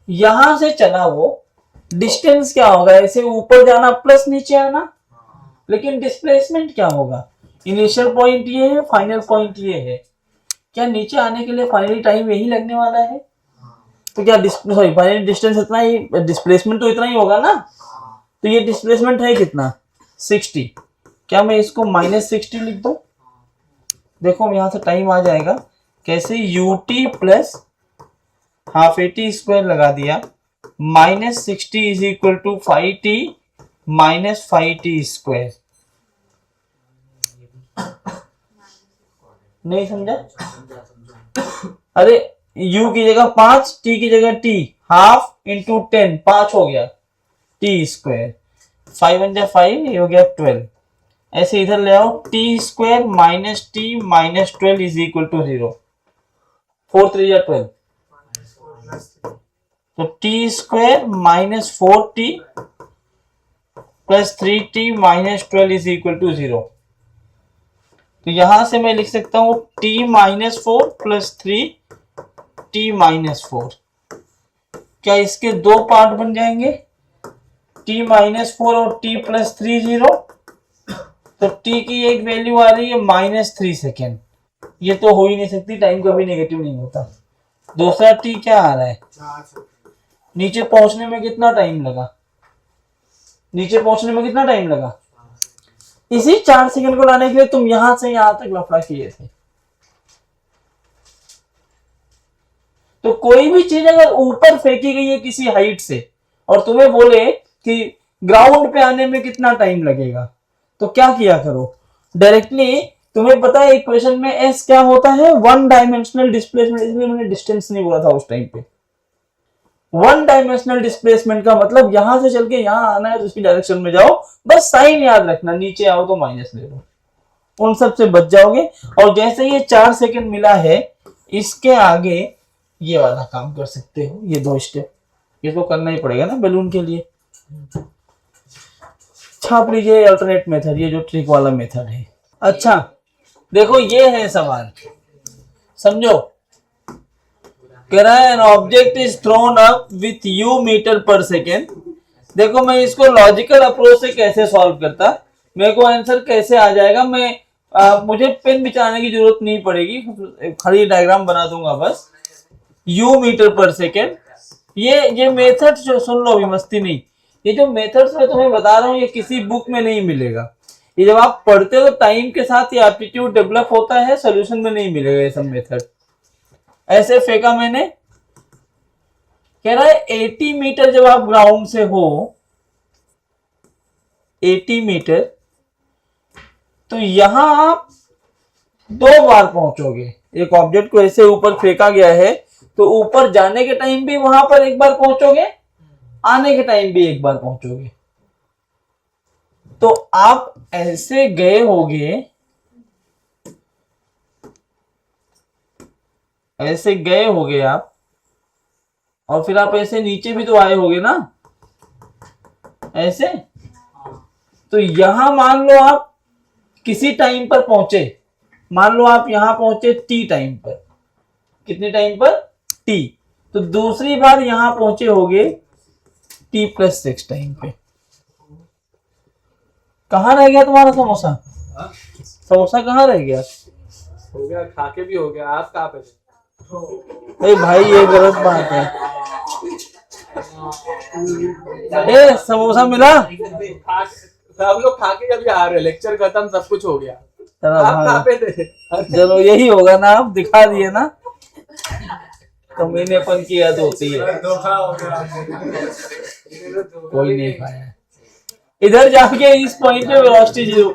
यहां से चला वो डिस्टेंस क्या होगा? ऐसे ऊपर जाना प्लस नीचे आना, लेकिन डिस्प्लेसमेंट क्या होगा? इनिशियल पॉइंट ये है, फाइनल पॉइंट ये है। क्या नीचे आने के लिए फाइनली टाइम यही लगने वाला है? तो क्या फाइनल डिस्टेंस इतना ही, डिस्प्लेसमेंट तो इतना ही होगा ना। तो ये डिस्प्लेसमेंट है कितना 60। क्या मैं इसको -60 लिख दूं? देखो यहां से टाइम आ जाएगा कैसे, ut प्लस हाफ 80 स्क्वायर लगा दिया, -60 is equal to 5t minus 5t square. नहीं समझा? अरे u की जगह 5, t की जगह t, हाफ इंटू 10 5 हो गया t स्क्वायर, 5 × 5 ये हो गया 12। ऐसे इधर ले आओ, t square minus t minus 12 is equal to 0। 4 3 या 12, तो t square minus 4t plus 3t minus 12 is equal to 0। तो यहां से मैं लिख सकता हूं t minus 4 plus 3t minus 4। क्या इसके दो पार्ट बन जाएंगे? t माइनस 4 और t प्लस 3 0। तो t की एक वैल्यू आ रही है -3 सेकेंड। ये तो हो ही नहीं सकती, टाइम कभी नेगेटिव नहीं होता। दूसरा t क्या आ रहा है? नीचे पहुंचने में कितना टाइम लगा? नीचे पहुंचने में कितना टाइम लगा? इसी 4 सेकंड को लाने के लिए तुम यहां से यहां तक लफड़ा किए थे। तो कोई भी चीज अगर ऊपर फेंकी गई है किसी हाइट से और तुम्हें बोले कि ग्राउंड पे आने में कितना टाइम लगेगा, तो क्या किया करो, डायरेक्टली तुम्हें पता है इक्वेशन में s क्या होता है, वन डायमेंशनल डिस्प्लेसमेंट। इसलिए मैंने डिस्टेंस नहीं बोला था उस टाइम पे। वन डायमेंशनल डिस्प्लेसमेंट का मतलब यहां से चल के यहां आना है तो उसकी डायरेक्शन में जाओ, बस साइन याद रखना, नीचे आओ तो माइनस ले लो, उन सब से बच जाओगे। और जैसे ये 4 सेकंड मिला है, इसके आगे ये वाला काम कर सकते हो, ये 2 स्टेप इसको करना ही पड़ेगा ना बैलून के लिए। छाप लीजिए अल्टरनेट मेथड, ये जो ट्रिक वाला मेथड है। अच्छा देखो ये है सवाल, समझो। कह रहा है N object is thrown up with u मीटर/सेकेंड। देखो मैं इसको लॉजिकल अप्रोच से कैसे सॉल्व करता, मेरे को आंसर कैसे आ जाएगा। मुझे पेन बिछाने की जरूरत नहीं पड़ेगी, खड़ी डायग्राम बना दूंगा बस। u मीटर/सेकेंड, ये मेथड जो सुन लो अभी, मस्ती नहीं। ये जो मेथड्स मैं तुम्हें बता रहा हूँ ये किसी बुक में नहीं मिलेगा। ये जब आप पढ़ते हो तो टाइम के साथ ये एप्टीट्यूड डेवलप होता है, सोल्यूशन में नहीं मिलेगा ये सब मेथड। ऐसे फेंका मैंने, कह रहा है 80 मीटर जब आप ग्राउंड से हो, 80 मीटर, तो यहां आप 2 बार पहुंचोगे। एक ऑब्जेक्ट को ऐसे ऊपर फेंका गया है तो ऊपर जाने के टाइम भी वहां पर एक बार पहुंचोगे, आने के टाइम भी एक बार पहुंचोगे। तो आप ऐसे गए होगे, ऐसे गए होगे आप, और फिर आप ऐसे नीचे भी तो आए होगे ना, ऐसे। तो यहां मान लो आप किसी टाइम पर पहुंचे, मान लो आप यहां पहुंचे t टाइम पर, कितने टाइम पर? t। तो दूसरी बार यहां पहुंचे होगे t+6 टाइम पे। कहां रह गया तुम्हारा समोसा? समोसा कहां रह गया? हो गया, खा के भी हो गया। आप कहाँ पे थे? ए भाई ये गलत बात है। ए समोसा मिला? सब लोग खा के अभी आ रहे, लेक्चर खत्म, सब कुछ हो गया। चलो आप भाग। कहाँ पे थे? चलो यही होगा ना, आप दिखा दिए ना, कमीनेपन की याद होती है। धोखा हो गया। कोई नहीं खाया। इधर जाके इस पॉइंट पे वेलोसिटी जीरो।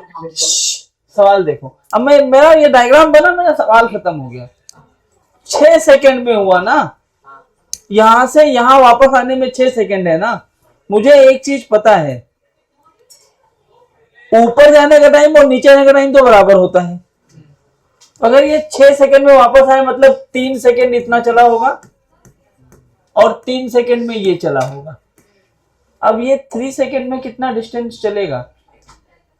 सवाल देखो, अब मैं मेरा ये डायग्राम बना, मेरा सवाल खत्म हो गया। 6 सेकंड में हुआ ना, यहां से यहां वापस आने में 6 सेकंड है ना। मुझे एक चीज पता है, ऊपर जाने का टाइम और नीचे आने का टाइम तो बराबर होता है। अगर ये 6 सेकंड में वापस आए मतलब 3 सेकंड इतना चला होगा और 3 सेकंड में ये चला होगा। अब ये 3 सेकंड में कितना डिस्टेंस चलेगा?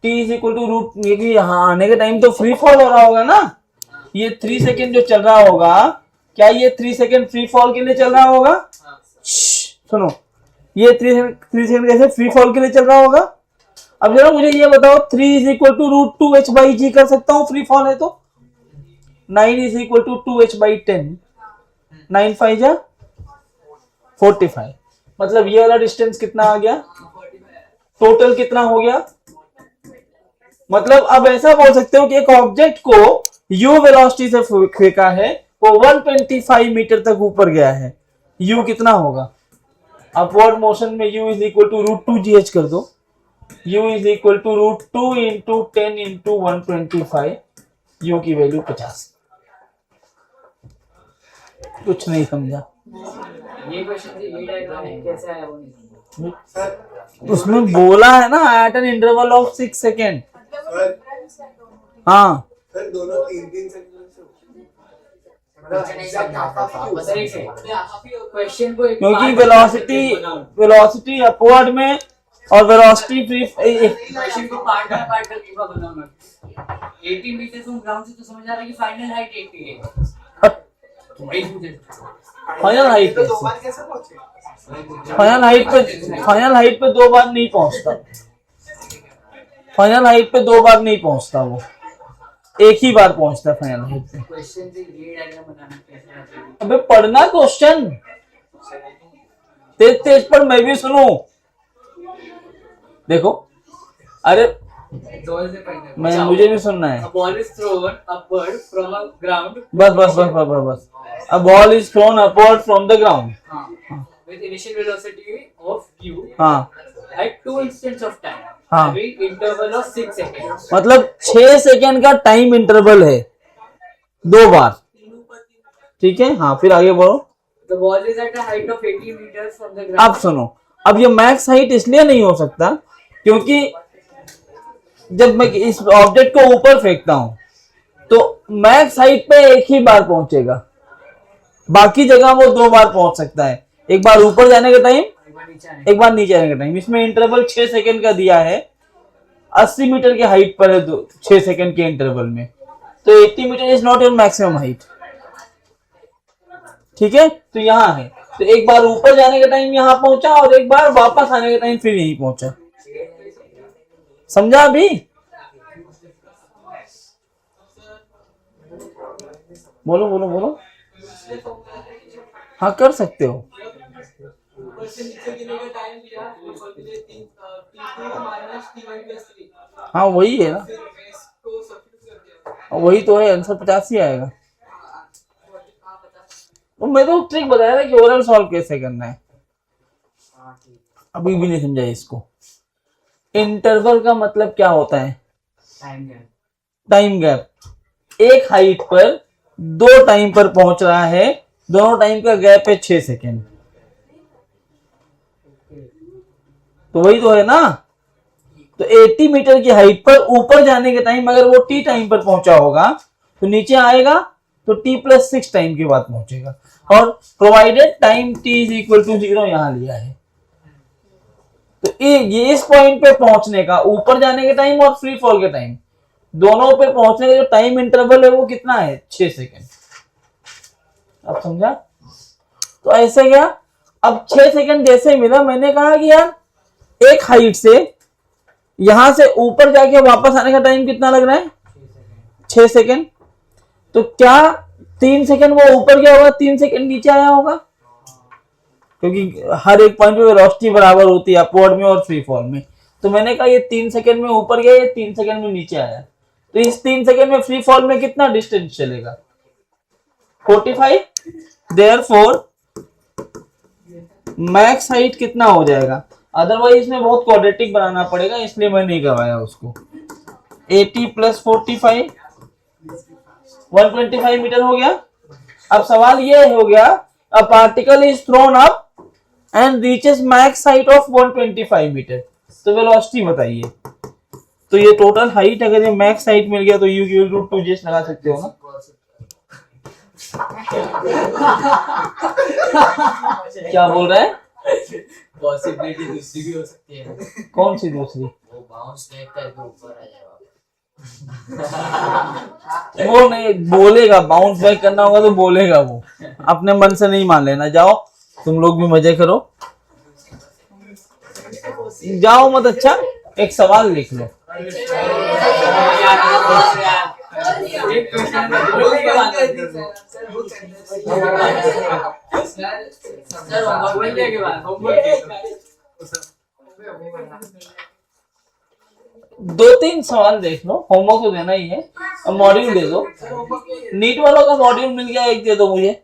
t is equal to root, ये यहाँ आने का टाइम तो फ्री फॉल हो रहा होगा ना। ये 3 सेकंड जो चल रहा होगा, क्या ये 3 सेकंड फ्री फॉल के लिए चल रहा होगा? सुनो, ये 3 सेकंड कैसे फ्री फॉल के लिए चल रहा होगा? अब जरा मुझे ये बताओ, 3 is equal to root 2h by g कर सकता हूँ फ्री फॉल है तो? 9 is equal to 2h by 10, 9 5 जा 45। मतलब ये वाला डिस्टेंस कितना आ गया? टोटल कितना हो गया? मतलब अब ऐसा बोल सकते हो कि एक ऑब्जेक्ट को u वेलोसिटी से फेंका है, वो 125 मीटर तक ऊपर गया है। u कितना होगा? अपवर्ड मोशन में u is equal to root 2gh कर दो। u is equal to root 2 into 10 into 125, u की वैल्यू 50। कुछ नहीं समझा। ये क्वेश्चन ये डायग्राम कैसे आया वो नहीं समझा। उसमें बोला है ना at an interval of 6 second. हाँ सर दोनों 3-3 सेकंड क्वेश्चन को क्योंकि वेलोसिटी अपवर्ड में और वेलोसिटी फ्री। क्वेश्चन को पार्ट बाय पार्ट करके बनाऊंगा। 80 मीटर फ्रॉम ग्राउंड से तो समझ आ रहा है कि फाइनल हाइट 80 है। फाइनल हाइट तो 2 बार कैसे पहुंचे? फाइनल हाइट पे 2 बार नहीं पहुंचता। फाइनल हाइट पे 2 बार नहीं पहुंचता, वो एक ही बार पहुंचता है फाइनल हाइट पे। क्वेश्चन से ये डायग्राम बनाना कैसे आता है? अबे पढ़ना क्वेश्चन, तेज तेज पर मैं भी सुनूं। देखो, अरे मुझे भी सुनना है। A ball is thrown upward from a ground. बस। A ball is thrown upward from the ground. With initial velocity of u हाँ at 2 instants of time. हाँ। Having interval of 6 seconds. मतलब 6 सेकेंड का टाइम इंटरवल है 2 बार। ठीक है, हाँ फिर आगे बढ़ो। The ball is at a height of 80 meters from the ground. अब सुनो, अब ये मैक्स हाइट इसलिए नहीं हो सकता क्योंकि जब मैं इस ऑब्जेक्ट को ऊपर फेंकता हूं तो मैक्स हाइट पे एक ही बार पहुंचेगा, बाकी जगह वो 2 बार पहुंच सकता है। एक बार ऊपर जाने का टाइम, एक बार नीचे आने का टाइम। इसमें इंटरवल 6 सेकंड का दिया है, 80 मीटर की हाइट पर है 6 सेकंड के इंटरवल में, तो 80 metre is not your maximum height. ठीक है, तो यहाँ है, तो एक बार ऊपर जाने का टाइम यहाँ पहुंचा और एक बार वापस आने का टाइम फिर यहीं पहुंचा। समझा अभी? बोलो। हाँ कर सकते हो। ऊपर से नीचे गिरने का टाइम दिया, ऊपर के लिए 3 t2 माइनस t1 प्लस 3। हाँ वही है ना, फिर इसको सब्स्टिट्यूट कर दिया। वही तो है, आंसर 50 ही आएगा। तो मैं तो ट्रिक बताया था कि ओरल सॉल्व कैसे करना है, अभी भी नहीं समझा इसको। इंटरवल का मतलब क्या होता है? Time gap. एक हाइट पर 2 टाइम पर पहुंच रहा है, दोनों टाइम का गैप है 6 सेकेंड। तो वही तो है ना। तो 80 मीटर की हाइट पर ऊपर जाने के टाइम अगर वो t टाइम पर पहुंचा होगा तो नीचे आएगा तो t प्लस 6 टाइम के बाद पहुंचेगा, और provided time t is equal to 0 यहां लिया है। तो ये इस पॉइंट पे पहुंचने का, ऊपर जाने के टाइम और फ्री फॉल के टाइम, दोनों पे पहुंचने का जो टाइम इंटरवल है वो कितना है? 6 सेकेंड। अब समझा? तो ऐसे क्या, अब 6 सेकेंड जैसे मिला, मैंने कहा कि यार एक हाइट से यहां से ऊपर जाके वापस आने का टाइम कितना लग रहा है? 6 सेकेंड। तो क्या 3 सेकंड वो ऊपर गया होगा, 3 सेकंड नीचे आया होगा, क्योंकि हर एक पॉइंट पे वेलोसिटी बराबर होती है अपवर्ड में और फ्री फॉल में। तो मैंने कहा ये 3 सेकंड में ऊपर गया, ये 3 सेकंड में नीचे आया, तो इस 3 सेकंड में फ्री फॉल में कितना डिस्टेंस चलेगा? 45। देयरफॉर मैक्स हाइट कितना हो जाएगा? अदरवाइज इसमें बहुत क्वाड्रेटिक बनाना पड़ेगा, इसलिए मैं नहीं करवाया उसको। 80 + 45 125 मीटर हो गया। अब सवाल ये हो गया, a particle is thrown up and reaches max height of 125 metre, तो वेलोसिटी बताइए। तो ये टोटल हाइट, अगर ये मैक्स हाइट मिल गया तो u = 2g लगा सकते हो ना। क्या बोल रहा है? पॉसिबिलिटी दूसरी भी हो सकती है, कौन सी दूसरी? वो बाउंस बैक करके ऊपर आ जाएगा। वो नहीं बोलेगा, बाउंस बैक करना होगा तो बोलेगा वो, अपने मन से नहीं मान लेना। जाओ तुम लोग भी मजे करो, जाओ मत। अच्छा एक सवाल लिख लो। एक क्वेश्चन सर होमवर्क के बाद होमवर्क 2-3 सवाल देख लो, होमवर्क तो देना ही है। अब मॉड्यूल दे दो, नीट वालों का मॉड्यूल मिल गया, एक दे दो मुझे।